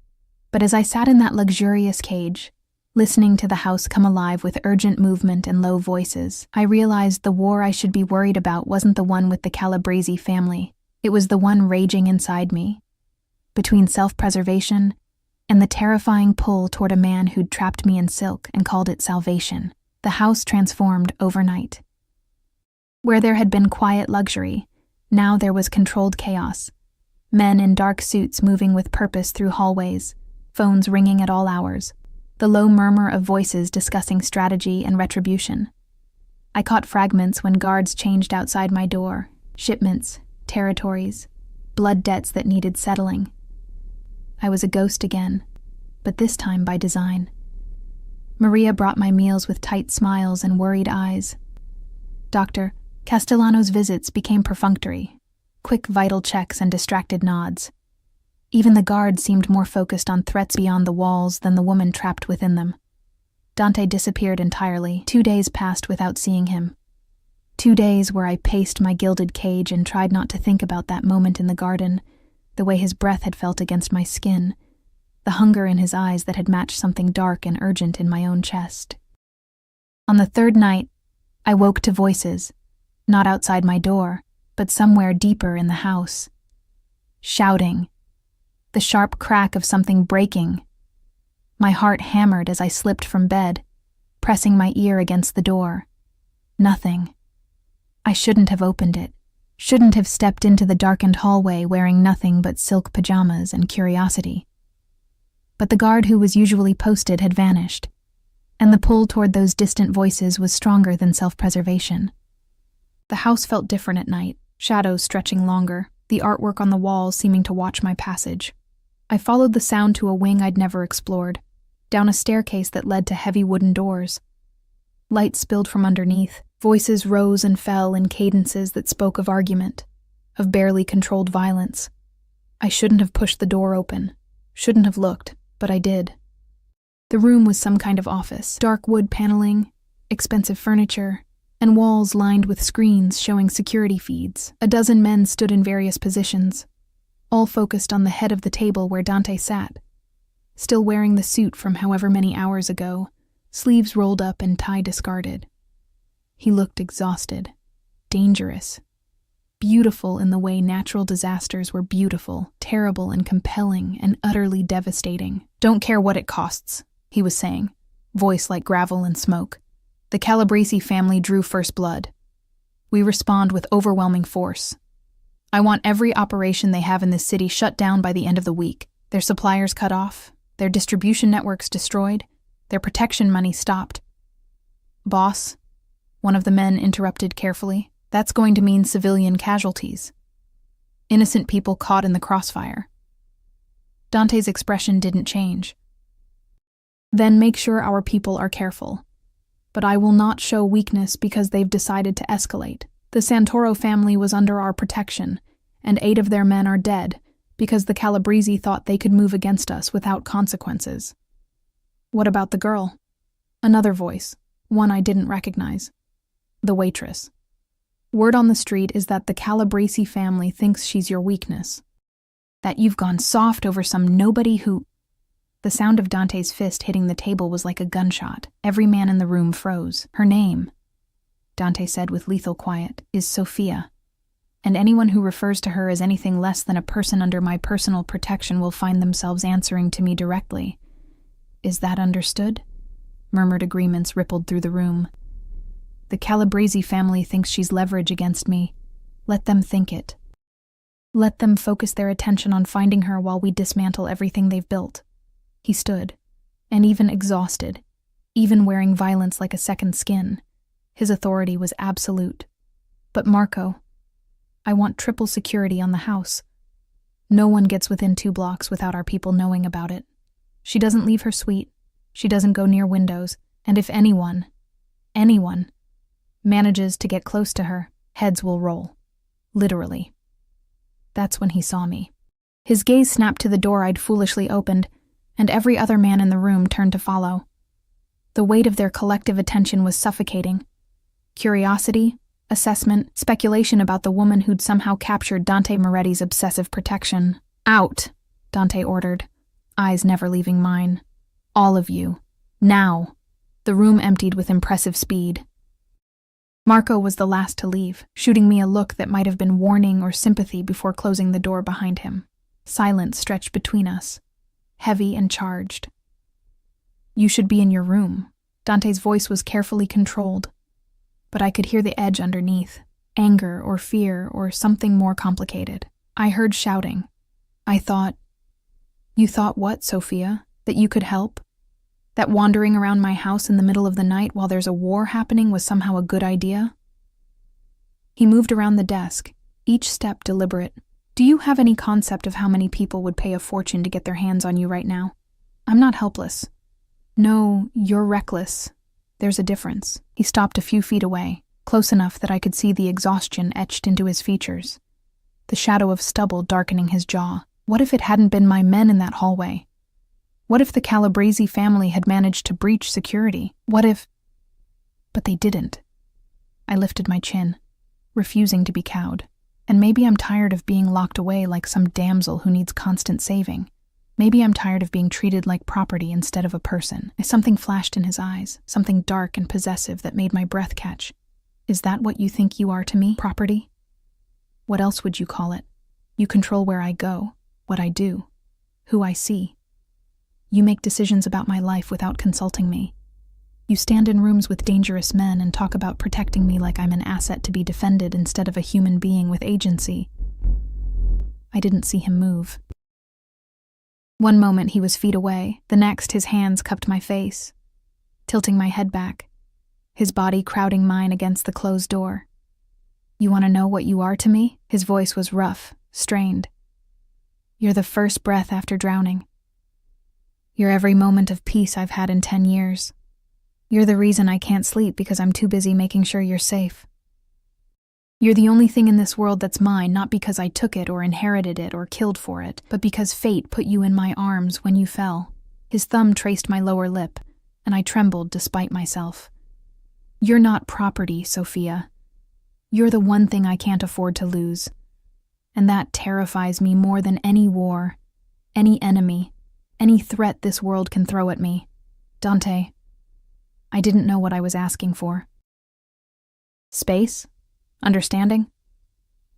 But as I sat in that luxurious cage, listening to the house come alive with urgent movement and low voices, I realized the war I should be worried about wasn't the one with the Calabresi family. It was the one raging inside me, between self-preservation and the terrifying pull toward a man who'd trapped me in silk and called it salvation. The house transformed overnight. Where there had been quiet luxury, now there was controlled chaos. Men in dark suits moving with purpose through hallways, phones ringing at all hours, the low murmur of voices discussing strategy and retribution. I caught fragments when guards changed outside my door, shipments, territories, blood debts that needed settling. I was a ghost again, but this time by design. Maria brought my meals with tight smiles and worried eyes. Dr. Castellano's visits became perfunctory, quick vital checks and distracted nods. Even the guards seemed more focused on threats beyond the walls than the woman trapped within them. Dante disappeared entirely. 2 days passed without seeing him. 2 days where I paced my gilded cage and tried not to think about that moment in the garden, the way his breath had felt against my skin, the hunger in his eyes that had matched something dark and urgent in my own chest. On the 3rd night, I woke to voices, not outside my door, but somewhere deeper in the house. Shouting. The sharp crack of something breaking. My heart hammered as I slipped from bed, pressing my ear against the door. Nothing. I shouldn't have opened it, shouldn't have stepped into the darkened hallway wearing nothing but silk pajamas and curiosity. But the guard who was usually posted had vanished, and the pull toward those distant voices was stronger than self-preservation. The house felt different at night, shadows stretching longer, the artwork on the walls seeming to watch my passage. I followed the sound to a wing I'd never explored, down a staircase that led to heavy wooden doors. Light spilled from underneath, Voices rose and fell in cadences that spoke of argument, of barely controlled violence. I shouldn't have pushed the door open, shouldn't have looked, but I did. The room was some kind of office, dark wood paneling, expensive furniture, and walls lined with screens showing security feeds. A dozen men stood in various positions, all focused on the head of the table where Dante sat, still wearing the suit from however many hours ago, sleeves rolled up and tie discarded. He looked exhausted, dangerous, beautiful in the way natural disasters were beautiful, terrible and compelling and utterly devastating. "Don't care what it costs," he was saying, voice like gravel and smoke. "The Calabrese family drew first blood. We respond with overwhelming force. I want every operation they have in this city shut down by the end of the week, their suppliers cut off, their distribution networks destroyed, their protection money stopped." "Boss," one of the men interrupted carefully, "that's going to mean civilian casualties. Innocent people caught in the crossfire." Dante's expression didn't change. "Then make sure our people are careful. But I will not show weakness because they've decided to escalate. The Santoro family was under our protection, and 8 of their men are dead because the Calabrese thought they could move against us without consequences." "What about the girl?" Another voice, one I didn't recognize. The waitress. "Word on the street is that the Calabrese family thinks she's your weakness. That you've gone soft over some nobody who—" The sound of Dante's fist hitting the table was like a gunshot. Every man in the room froze. "Her name," Dante said with lethal quiet, "is Sophia. And anyone who refers to her as anything less than a person under my personal protection will find themselves answering to me directly. Is that understood?" Murmured agreements rippled through the room. "The Calabrese family thinks she's leverage against me. Let them think it. Let them focus their attention on finding her while we dismantle everything they've built." He stood, and even exhausted, even wearing violence like a second skin. His authority was absolute. "But Marco, I want triple security on the house. No one gets within 2 blocks without our people knowing about it. She doesn't leave her suite. She doesn't go near windows. And if anyone manages to get close to her, heads will roll. Literally." That's when he saw me. His gaze snapped to the door I'd foolishly opened, and every other man in the room turned to follow. The weight of their collective attention was suffocating. Curiosity, assessment, speculation about the woman who'd somehow captured Dante Moretti's obsessive protection. "Out," Dante ordered, eyes never leaving mine. "All of you. Now." The room emptied with impressive speed. Marco was the last to leave, shooting me a look that might have been warning or sympathy before closing the door behind him. Silence stretched between us, heavy and charged. "You should be in your room." Dante's voice was carefully controlled, but I could hear the edge underneath, anger or fear or something more complicated. I heard shouting. I thought, "You thought what, Sophia? That you could help? That wandering around my house in the middle of the night while there's a war happening was somehow a good idea?" He moved around the desk, each step deliberate. "Do you have any concept of how many people would pay a fortune to get their hands on you right now? I'm not helpless. No, you're reckless. There's a difference." He stopped a few feet away, close enough that I could see the exhaustion etched into his features, the shadow of stubble darkening his jaw. What if it hadn't been my men in that hallway? What if the Calabrese family had managed to breach security? What if— But they didn't. I lifted my chin, refusing to be cowed. And maybe I'm tired of being locked away like some damsel who needs constant saving. Maybe I'm tired of being treated like property instead of a person. Something flashed in his eyes, something dark and possessive that made my breath catch. "Is that what you think you are to me, property? What else would you call it? You control where I go, what I do, who I see. You make decisions about my life without consulting me. You stand in rooms with dangerous men and talk about protecting me like I'm an asset to be defended instead of a human being with agency." I didn't see him move. One moment he was feet away, the next his hands cupped my face, tilting my head back, his body crowding mine against the closed door. "You want to know what you are to me?" His voice was rough, strained. "You're the first breath after drowning. You're every moment of peace I've had in 10 years. You're the reason I can't sleep because I'm too busy making sure you're safe. You're the only thing in this world that's mine, not because I took it or inherited it or killed for it, but because fate put you in my arms when you fell. His thumb traced my lower lip, and I trembled despite myself. You're not property, Sophia. You're the one thing I can't afford to lose. And that terrifies me more than any war, any enemy, any threat this world can throw at me. Dante, I didn't know what I was asking for. Space? Understanding?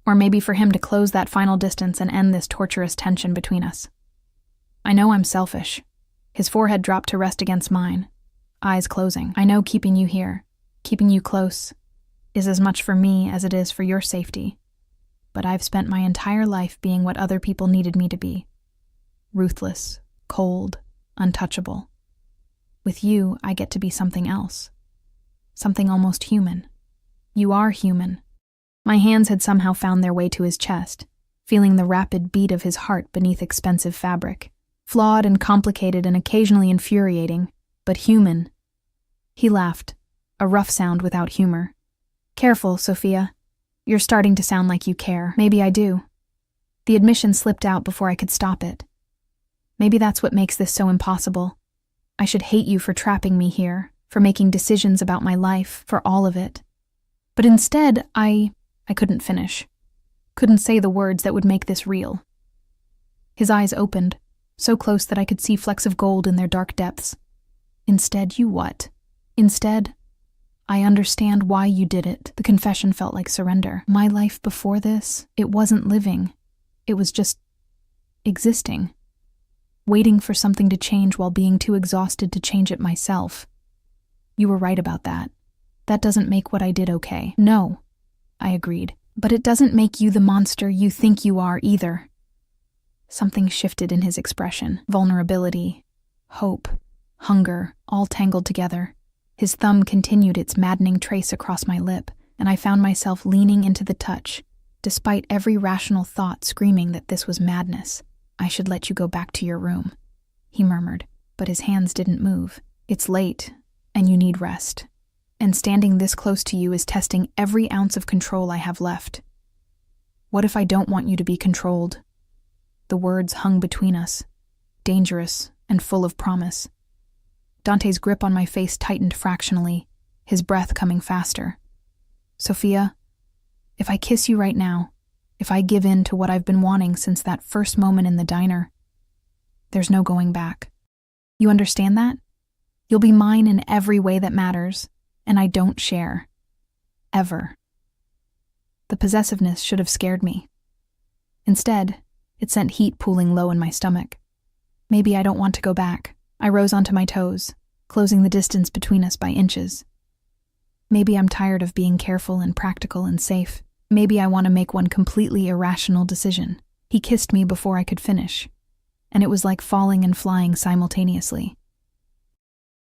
Or maybe for him to close that final distance and end this torturous tension between us. I know I'm selfish. His forehead dropped to rest against mine, eyes closing. I know keeping you here, keeping you close, is as much for me as it is for your safety. But I've spent my entire life being what other people needed me to be. Ruthless, cold, untouchable. With you, I get to be something else. Something almost human. You are human. My hands had somehow found their way to his chest, feeling the rapid beat of his heart beneath expensive fabric. Flawed and complicated and occasionally infuriating, but human. He laughed, a rough sound without humor. Careful, Sophia. You're starting to sound like you care. Maybe I do. The admission slipped out before I could stop it. Maybe that's what makes this so impossible. I should hate you for trapping me here, for making decisions about my life, for all of it. But instead, I couldn't finish. Couldn't say the words that would make this real. His eyes opened, so close that I could see flecks of gold in their dark depths. Instead, you what? Instead, I understand why you did it. The confession felt like surrender. My life before this, it wasn't living. It was just existing. Waiting for something to change while being too exhausted to change it myself. You were right about that. That doesn't make what I did okay. No, I agreed. But it doesn't make you the monster you think you are either. Something shifted in his expression. Vulnerability, hope, hunger, all tangled together. His thumb continued its maddening trace across my lip, and I found myself leaning into the touch, despite every rational thought screaming that this was madness. I should let you go back to your room, he murmured, but his hands didn't move. It's late, and you need rest. And standing this close to you is testing every ounce of control I have left. What if I don't want you to be controlled? The words hung between us, dangerous and full of promise. Dante's grip on my face tightened fractionally, his breath coming faster. Sophia, if I kiss you right now, if I give in to what I've been wanting since that first moment in the diner, there's no going back. You understand that? You'll be mine in every way that matters, and I don't share. Ever. The possessiveness should have scared me. Instead, it sent heat pooling low in my stomach. Maybe I don't want to go back. I rose onto my toes, closing the distance between us by inches. Maybe I'm tired of being careful and practical and safe. Maybe I want to make one completely irrational decision. He kissed me before I could finish, and it was like falling and flying simultaneously.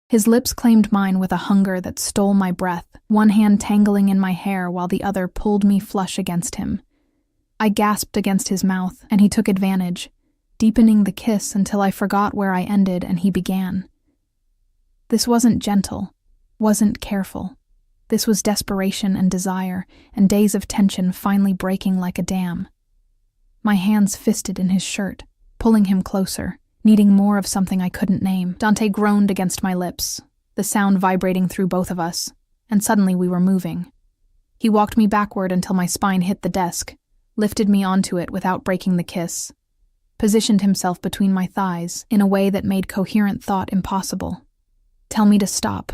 His lips claimed mine with a hunger that stole my breath, one hand tangling in my hair while the other pulled me flush against him. I gasped against his mouth, and he took advantage, deepening the kiss until I forgot where I ended and he began. This wasn't gentle, wasn't careful. This was desperation and desire, and days of tension finally breaking like a dam. My hands fisted in his shirt, pulling him closer, needing more of something I couldn't name. Dante groaned against my lips, the sound vibrating through both of us, and suddenly we were moving. He walked me backward until my spine hit the desk, lifted me onto it without breaking the kiss, positioned himself between my thighs in a way that made coherent thought impossible. Tell me to stop,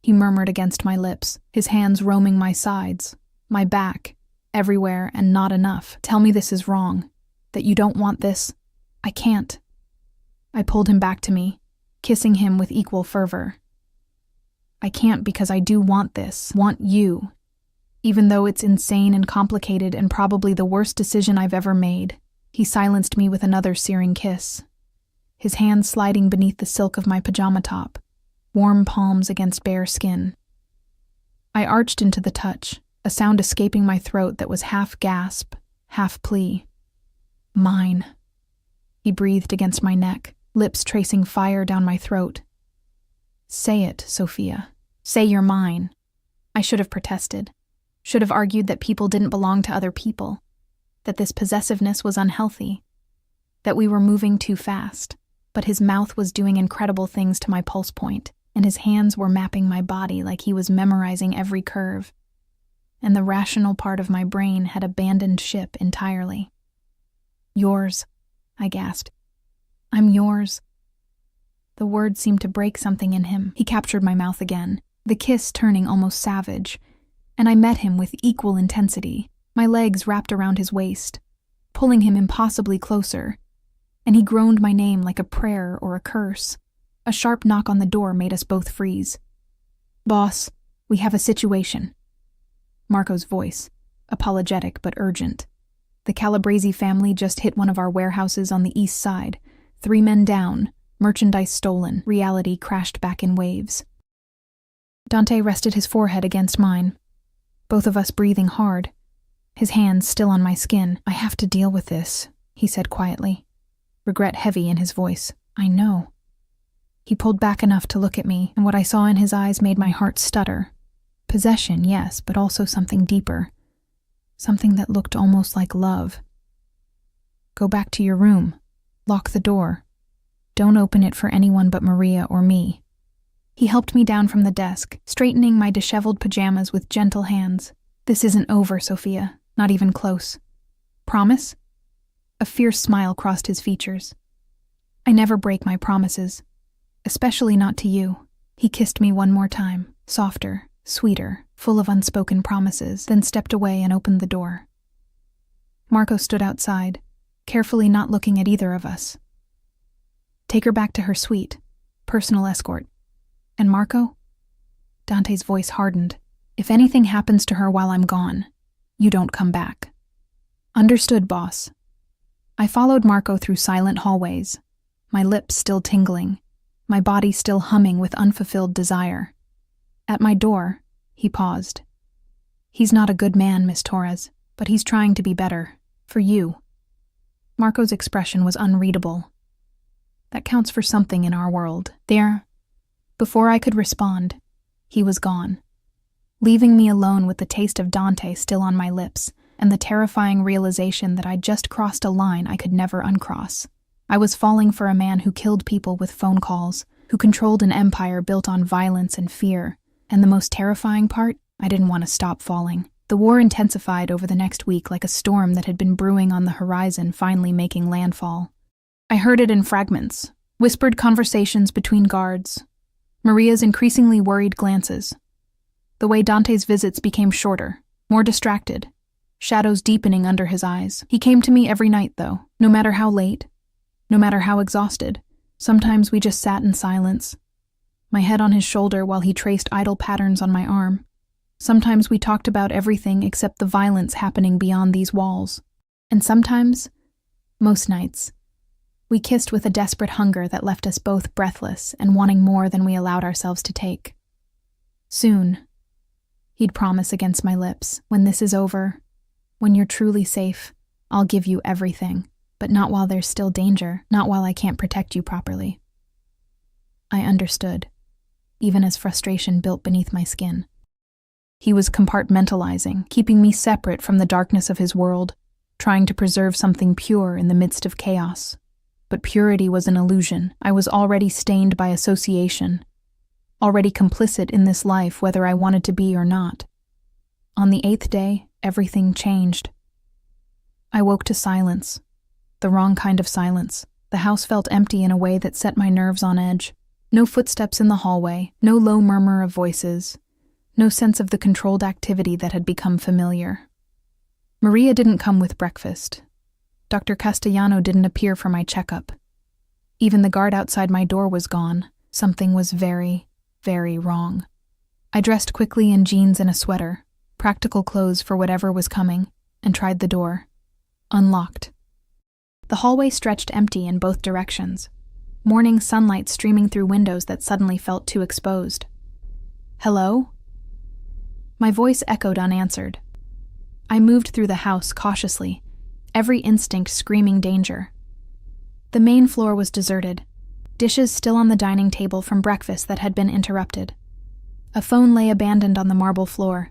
he murmured against my lips, his hands roaming my sides, my back, everywhere and not enough. Tell me this is wrong, that you don't want this. I can't. I pulled him back to me, kissing him with equal fervor. I can't because I do want this, want you, even though it's insane and complicated and probably the worst decision I've ever made. He silenced me with another searing kiss, his hands sliding beneath the silk of my pajama top, warm palms against bare skin. I arched into the touch, a sound escaping my throat that was half gasp, half plea. Mine. He breathed against my neck, lips tracing fire down my throat. Say it, Sophia. Say you're mine. I should have protested. Should have argued that people didn't belong to other people. That this possessiveness was unhealthy. That we were moving too fast. But his mouth was doing incredible things to my pulse point, and his hands were mapping my body like he was memorizing every curve. And the rational part of my brain had abandoned ship entirely. Yours, I gasped. I'm yours. The word seemed to break something in him. He captured my mouth again, the kiss turning almost savage, and I met him with equal intensity, my legs wrapped around his waist, pulling him impossibly closer, and he groaned my name like a prayer or a curse. A sharp knock on the door made us both freeze. Boss, we have a situation. Marco's voice, apologetic but urgent. The Calabrese family just hit one of our warehouses on the east side. 3 men down, merchandise stolen, reality crashed back in waves. Dante rested his forehead against mine, both of us breathing hard, his hands still on my skin. I have to deal with this, he said quietly, regret heavy in his voice. I know. He pulled back enough to look at me, and what I saw in his eyes made my heart stutter. Possession, yes, but also something deeper. Something that looked almost like love. Go back to your room. Lock the door. Don't open it for anyone but Maria or me. He helped me down from the desk, straightening my disheveled pajamas with gentle hands. This isn't over, Sophia. Not even close. Promise? A fierce smile crossed his features. I never break my promises. Especially not to you. He kissed me one more time, softer, sweeter, full of unspoken promises, then stepped away and opened the door. Marco stood outside, carefully not looking at either of us. Take her back to her suite, personal escort. And Marco? Dante's voice hardened. If anything happens to her while I'm gone, you don't come back. Understood, boss. I followed Marco through silent hallways, my lips still tingling, my body still humming with unfulfilled desire. At my door, he paused. He's not a good man, Miss Torres, but he's trying to be better. For you. Marco's expression was unreadable. That counts for something in our world. There. Before I could respond, he was gone, leaving me alone with the taste of Dante still on my lips and the terrifying realization that I'd just crossed a line I could never uncross. I was falling for a man who killed people with phone calls, who controlled an empire built on violence and fear. And the most terrifying part, I didn't want to stop falling. The war intensified over the next week like a storm that had been brewing on the horizon finally making landfall. I heard it in fragments, whispered conversations between guards, Maria's increasingly worried glances. The way Dante's visits became shorter, more distracted, shadows deepening under his eyes. He came to me every night, though, no matter how late, no matter how exhausted. Sometimes we just sat in silence, my head on his shoulder while he traced idle patterns on my arm. Sometimes we talked about everything except the violence happening beyond these walls. And sometimes, most nights, we kissed with a desperate hunger that left us both breathless and wanting more than we allowed ourselves to take. Soon, he'd promise against my lips, when this is over, when you're truly safe, I'll give you everything, but not while there's still danger, not while I can't protect you properly. I understood, even as frustration built beneath my skin. He was compartmentalizing, keeping me separate from the darkness of his world, trying to preserve something pure in the midst of chaos. But purity was an illusion. I was already stained by association, already complicit in this life whether I wanted to be or not. On the 8th day, everything changed. I woke to silence, the wrong kind of silence. The house felt empty in a way that set my nerves on edge. No footsteps in the hallway, no low murmur of voices, no sense of the controlled activity that had become familiar. Maria didn't come with breakfast. Dr. Castellano didn't appear for my checkup. Even the guard outside my door was gone. Something was very, very wrong. I dressed quickly in jeans and a sweater, practical clothes for whatever was coming, and tried the door. Unlocked. The hallway stretched empty in both directions, morning sunlight streaming through windows that suddenly felt too exposed. Hello? My voice echoed unanswered. I moved through the house cautiously, every instinct screaming danger. The main floor was deserted, dishes still on the dining table from breakfast that had been interrupted. A phone lay abandoned on the marble floor.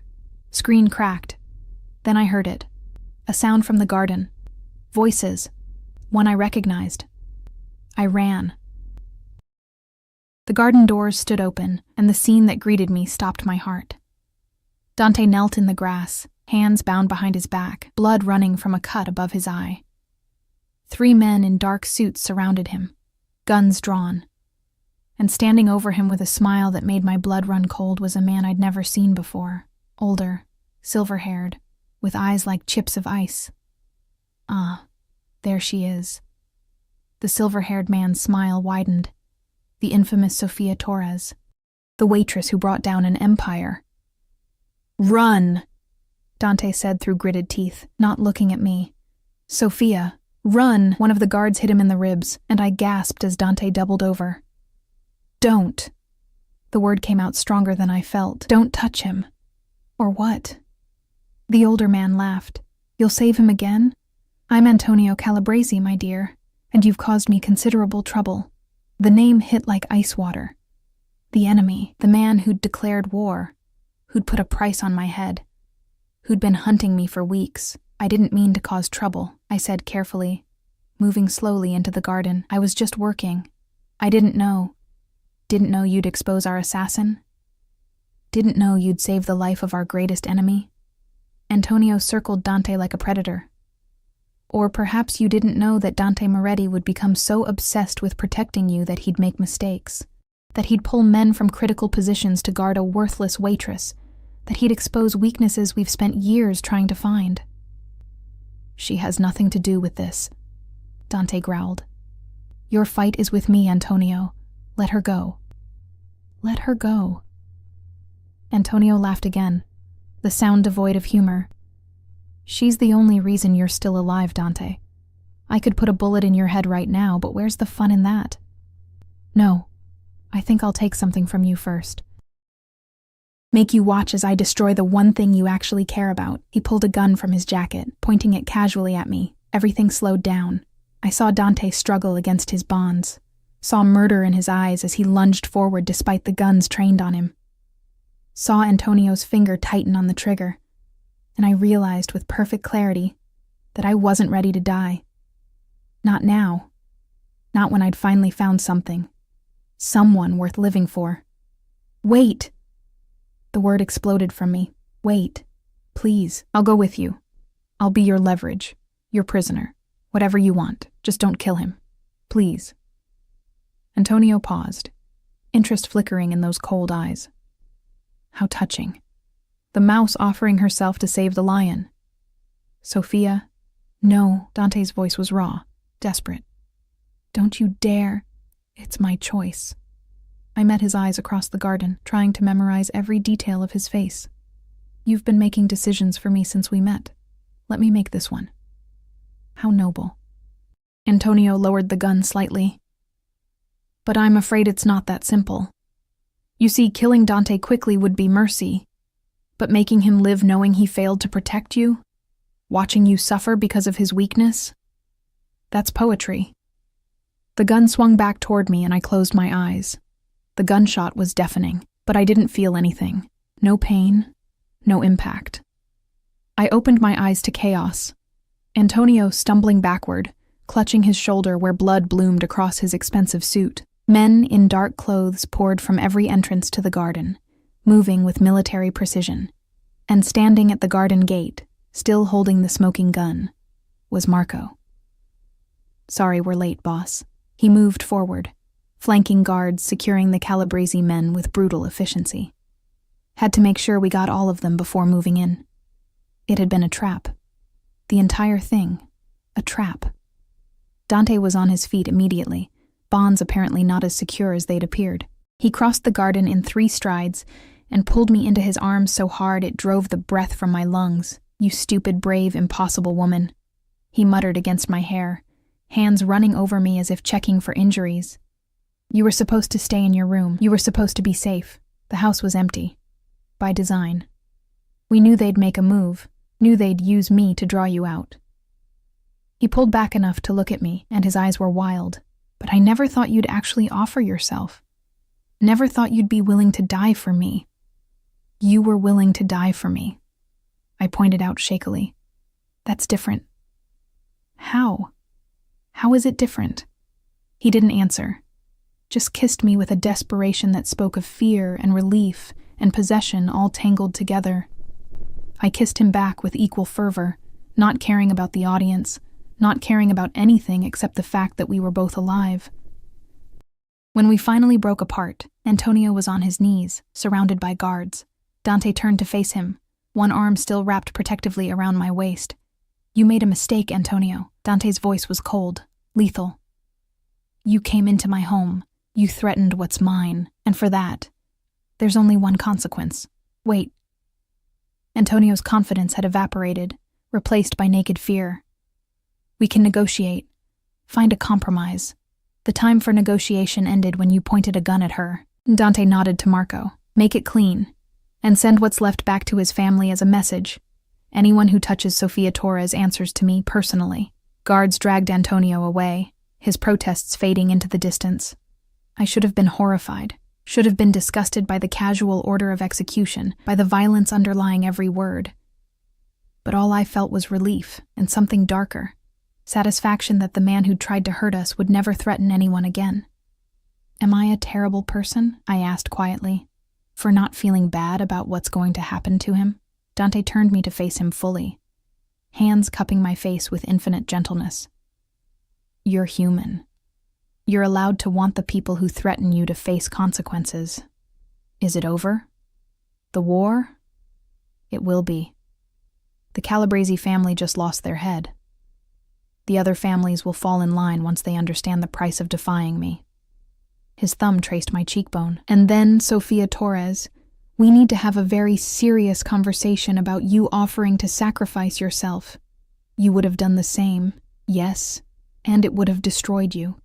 Screen cracked. Then I heard it. A sound from the garden. Voices. One I recognized. I ran. The garden doors stood open, and the scene that greeted me stopped my heart. Dante knelt in the grass, hands bound behind his back, blood running from a cut above his eye. 3 men in dark suits surrounded him, guns drawn. And standing over him with a smile that made my blood run cold was a man I'd never seen before, older, silver-haired, with eyes like chips of ice. Ah, there she is. The silver-haired man's smile widened. The infamous Sofia Torres, the waitress who brought down an empire. "Run," Dante said through gritted teeth, not looking at me. "Sofia, run!" One of the guards hit him in the ribs, and I gasped as Dante doubled over. "Don't." The word came out stronger than I felt. "Don't touch him." Or what? The older man laughed. "You'll save him again? I'm Antonio Calabrese, my dear, and you've caused me considerable trouble." The name hit like ice water. The enemy, the man who'd declared war, who'd put a price on my head, who'd been hunting me for weeks. "I didn't mean to cause trouble," I said carefully, moving slowly into the garden. "I was just working. I didn't know. Didn't know you'd expose our assassin. Didn't know you'd save the life of our greatest enemy." Antonio circled Dante like a predator. "Or perhaps you didn't know that Dante Moretti would become so obsessed with protecting you that he'd make mistakes, that he'd pull men from critical positions to guard a worthless waitress, that he'd expose weaknesses we've spent years trying to find." "She has nothing to do with this," Dante growled. "Your fight is with me, Antonio. Let her go." "Let her go." Antonio laughed again, the sound devoid of humor. "She's the only reason you're still alive, Dante. I could put a bullet in your head right now, but where's the fun in that?" "No, I think I'll take something from you first. Make you watch as I destroy the one thing you actually care about." He pulled a gun from his jacket, pointing it casually at me. Everything slowed down. I saw Dante struggle against his bonds, saw murder in his eyes as he lunged forward despite the guns trained on him. Saw Antonio's finger tighten on the trigger, and I realized with perfect clarity that I wasn't ready to die. Not now. Not when I'd finally found something. Someone worth living for. "Wait!" The word exploded from me. "Wait. Please. I'll go with you. I'll be your leverage, your prisoner. Whatever you want. Just don't kill him. Please." Antonio paused, interest flickering in those cold eyes. How touching. The mouse offering herself to save the lion. "Sofia?" "No," Dante's voice was raw, desperate. "Don't you dare. It's my choice." I met his eyes across the garden, trying to memorize every detail of his face. "You've been making decisions for me since we met. Let me make this one." How noble. Antonio lowered the gun slightly. "But I'm afraid it's not that simple. You see, killing Dante quickly would be mercy, but making him live knowing he failed to protect you, watching you suffer because of his weakness, that's poetry." The gun swung back toward me and I closed my eyes. The gunshot was deafening, but I didn't feel anything. No pain, no impact. I opened my eyes to chaos. Antonio stumbling backward, clutching his shoulder where blood bloomed across his expensive suit. Men in dark clothes poured from every entrance to the garden, moving with military precision. And standing at the garden gate, still holding the smoking gun, was Marco. "Sorry we're late, boss." He moved forward, flanking guards securing the Calabrese men with brutal efficiency. Had to make sure we got all of them before moving in. It had been a trap. The entire thing, a trap. Dante was on his feet immediately, bonds apparently not as secure as they'd appeared. He crossed the garden in 3 strides and pulled me into his arms so hard it drove the breath from my lungs. "You stupid, brave, impossible woman," he muttered against my hair, hands running over me as if checking for injuries. "You were supposed to stay in your room. You were supposed to be safe. The house was empty. By design. We knew they'd make a move, knew they'd use me to draw you out." He pulled back enough to look at me, and his eyes were wild. "But I never thought you'd actually offer yourself. Never thought you'd be willing to die for me." You were willing to die for me, I pointed out shakily. That's different. How? How is it different? He didn't answer, just kissed me with a desperation that spoke of fear and relief and possession all tangled together. I kissed him back with equal fervor, not caring about the audience, not caring about anything except the fact that we were both alive. When we finally broke apart, Antonio was on his knees, surrounded by guards. Dante turned to face him, one arm still wrapped protectively around my waist. You made a mistake, Antonio. Dante's voice was cold, lethal. You came into my home. You threatened what's mine, and for that, there's only one consequence. Wait. Antonio's confidence had evaporated, replaced by naked fear. We can negotiate. Find a compromise. The time for negotiation ended when you pointed a gun at her. Dante nodded to Marco. Make it clean, and send what's left back to his family as a message. Anyone who touches Sofia Torres answers to me personally. Guards dragged Antonio away, his protests fading into the distance. I should have been horrified, should have been disgusted by the casual order of execution, by the violence underlying every word. But all I felt was relief and something darker, satisfaction that the man who'd tried to hurt us would never threaten anyone again. Am I a terrible person? I asked quietly, for not feeling bad about what's going to happen to him. Dante turned me to face him fully, hands cupping my face with infinite gentleness. You're human. You're allowed to want the people who threaten you to face consequences. Is it over? The war? It will be. The Calabrese family just lost their head. The other families will fall in line once they understand the price of defying me. His thumb traced my cheekbone. And then, Sofia Torres, we need to have a very serious conversation about you offering to sacrifice yourself. You would have done the same, yes, and it would have destroyed you.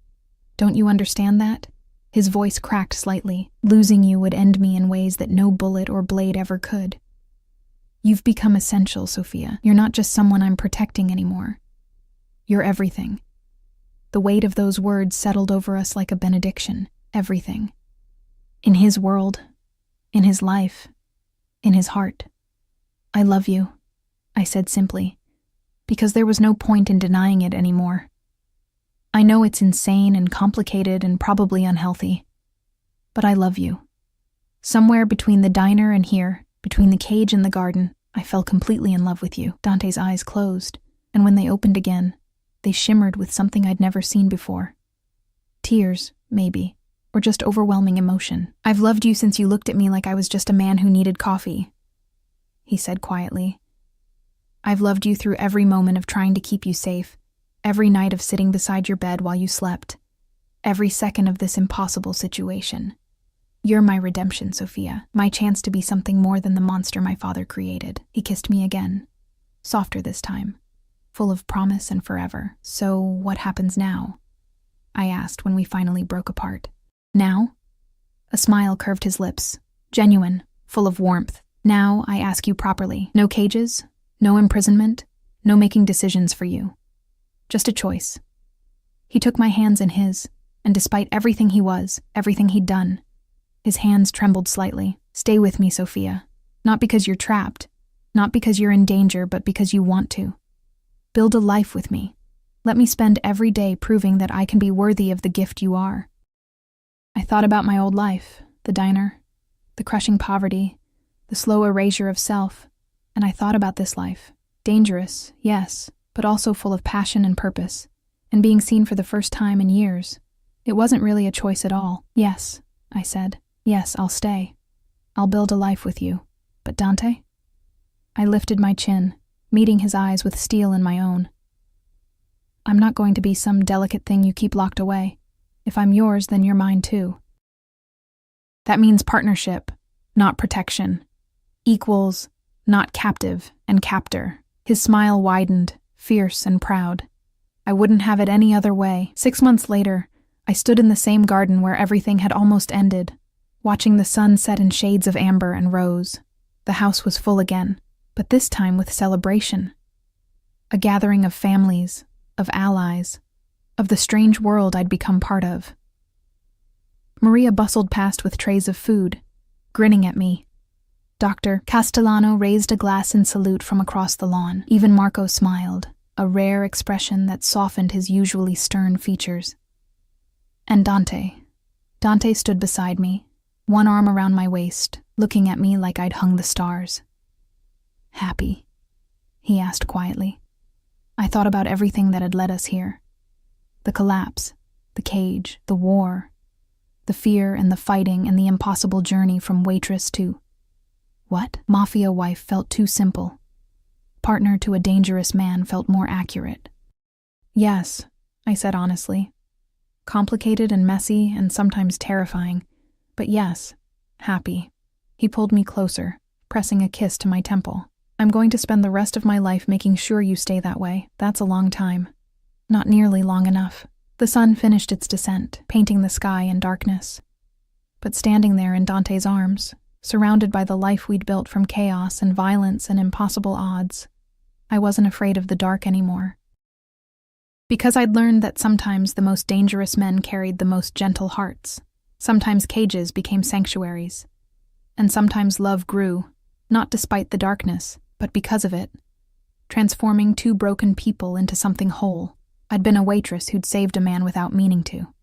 Don't you understand that? His voice cracked slightly. Losing you would end me in ways that no bullet or blade ever could. You've become essential, Sofia. You're not just someone I'm protecting anymore. You're everything. The weight of those words settled over us like a benediction. Everything. In his world, in his life, in his heart. I love you, I said simply, because there was no point in denying it anymore. I know it's insane and complicated and probably unhealthy, but I love you. Somewhere between the diner and here, between the cage and the garden, I fell completely in love with you. Dante's eyes closed, and when they opened again, they shimmered with something I'd never seen before. Tears, maybe, or just overwhelming emotion. I've loved you since you looked at me like I was just a man who needed coffee, he said quietly. I've loved you through every moment of trying to keep you safe, every night of sitting beside your bed while you slept, every second of this impossible situation. You're my redemption, Sofia, my chance to be something more than the monster my father created. He kissed me again, softer this time, full of promise and forever. So what happens now? I asked when we finally broke apart. Now? A smile curved his lips, genuine, full of warmth. Now I ask you properly. No cages, no imprisonment, no making decisions for you. Just a choice. He took my hands in his, and despite everything he was, everything he'd done, his hands trembled slightly. Stay with me, Sofia. Not because you're trapped, not because you're in danger, but because you want to. Build a life with me. Let me spend every day proving that I can be worthy of the gift you are. I thought about my old life, the diner, the crushing poverty, the slow erasure of self, and I thought about this life. Dangerous, yes, but also full of passion and purpose, and being seen for the first time in years. It wasn't really a choice at all. Yes, I said. Yes, I'll stay. I'll build a life with you. But Dante? I lifted my chin, meeting his eyes with steel in my own. I'm not going to be some delicate thing you keep locked away. If I'm yours, then you're mine too. That means partnership, not protection. Equals, not captive and captor. His smile widened, fierce and proud. I wouldn't have it any other way. 6 months later, I stood in the same garden where everything had almost ended, watching the sun set in shades of amber and rose. The house was full again, but this time with celebration. A gathering of families, of allies, of the strange world I'd become part of. Maria bustled past with trays of food, grinning at me. Dr. Castellano raised a glass in salute from across the lawn. Even Marco smiled, a rare expression that softened his usually stern features. And Dante. Dante stood beside me, one arm around my waist, looking at me like I'd hung the stars. "Happy?" he asked quietly. I thought about everything that had led us here. The collapse, the cage, the war, the fear and the fighting and the impossible journey from waitress to... What? Mafia wife felt too simple. Partner to a dangerous man felt more accurate. "Yes," I said honestly. "Complicated and messy and sometimes terrifying, but yes, happy." He pulled me closer, pressing a kiss to my temple. "I'm going to spend the rest of my life making sure you stay that way. That's a long time. Not nearly long enough." The sun finished its descent, painting the sky in darkness. But standing there in Dante's arms, surrounded by the life we'd built from chaos and violence and impossible odds, I wasn't afraid of the dark anymore. Because I'd learned that sometimes the most dangerous men carried the most gentle hearts. Sometimes cages became sanctuaries. And sometimes love grew, not despite the darkness, but because of it, transforming two broken people into something whole. I'd been a waitress who'd saved a man without meaning to.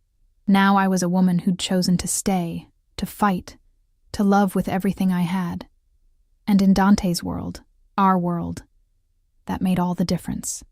Now I was a woman who'd chosen to stay, to fight, to love with everything I had. And in Dante's world, our world, that made all the difference.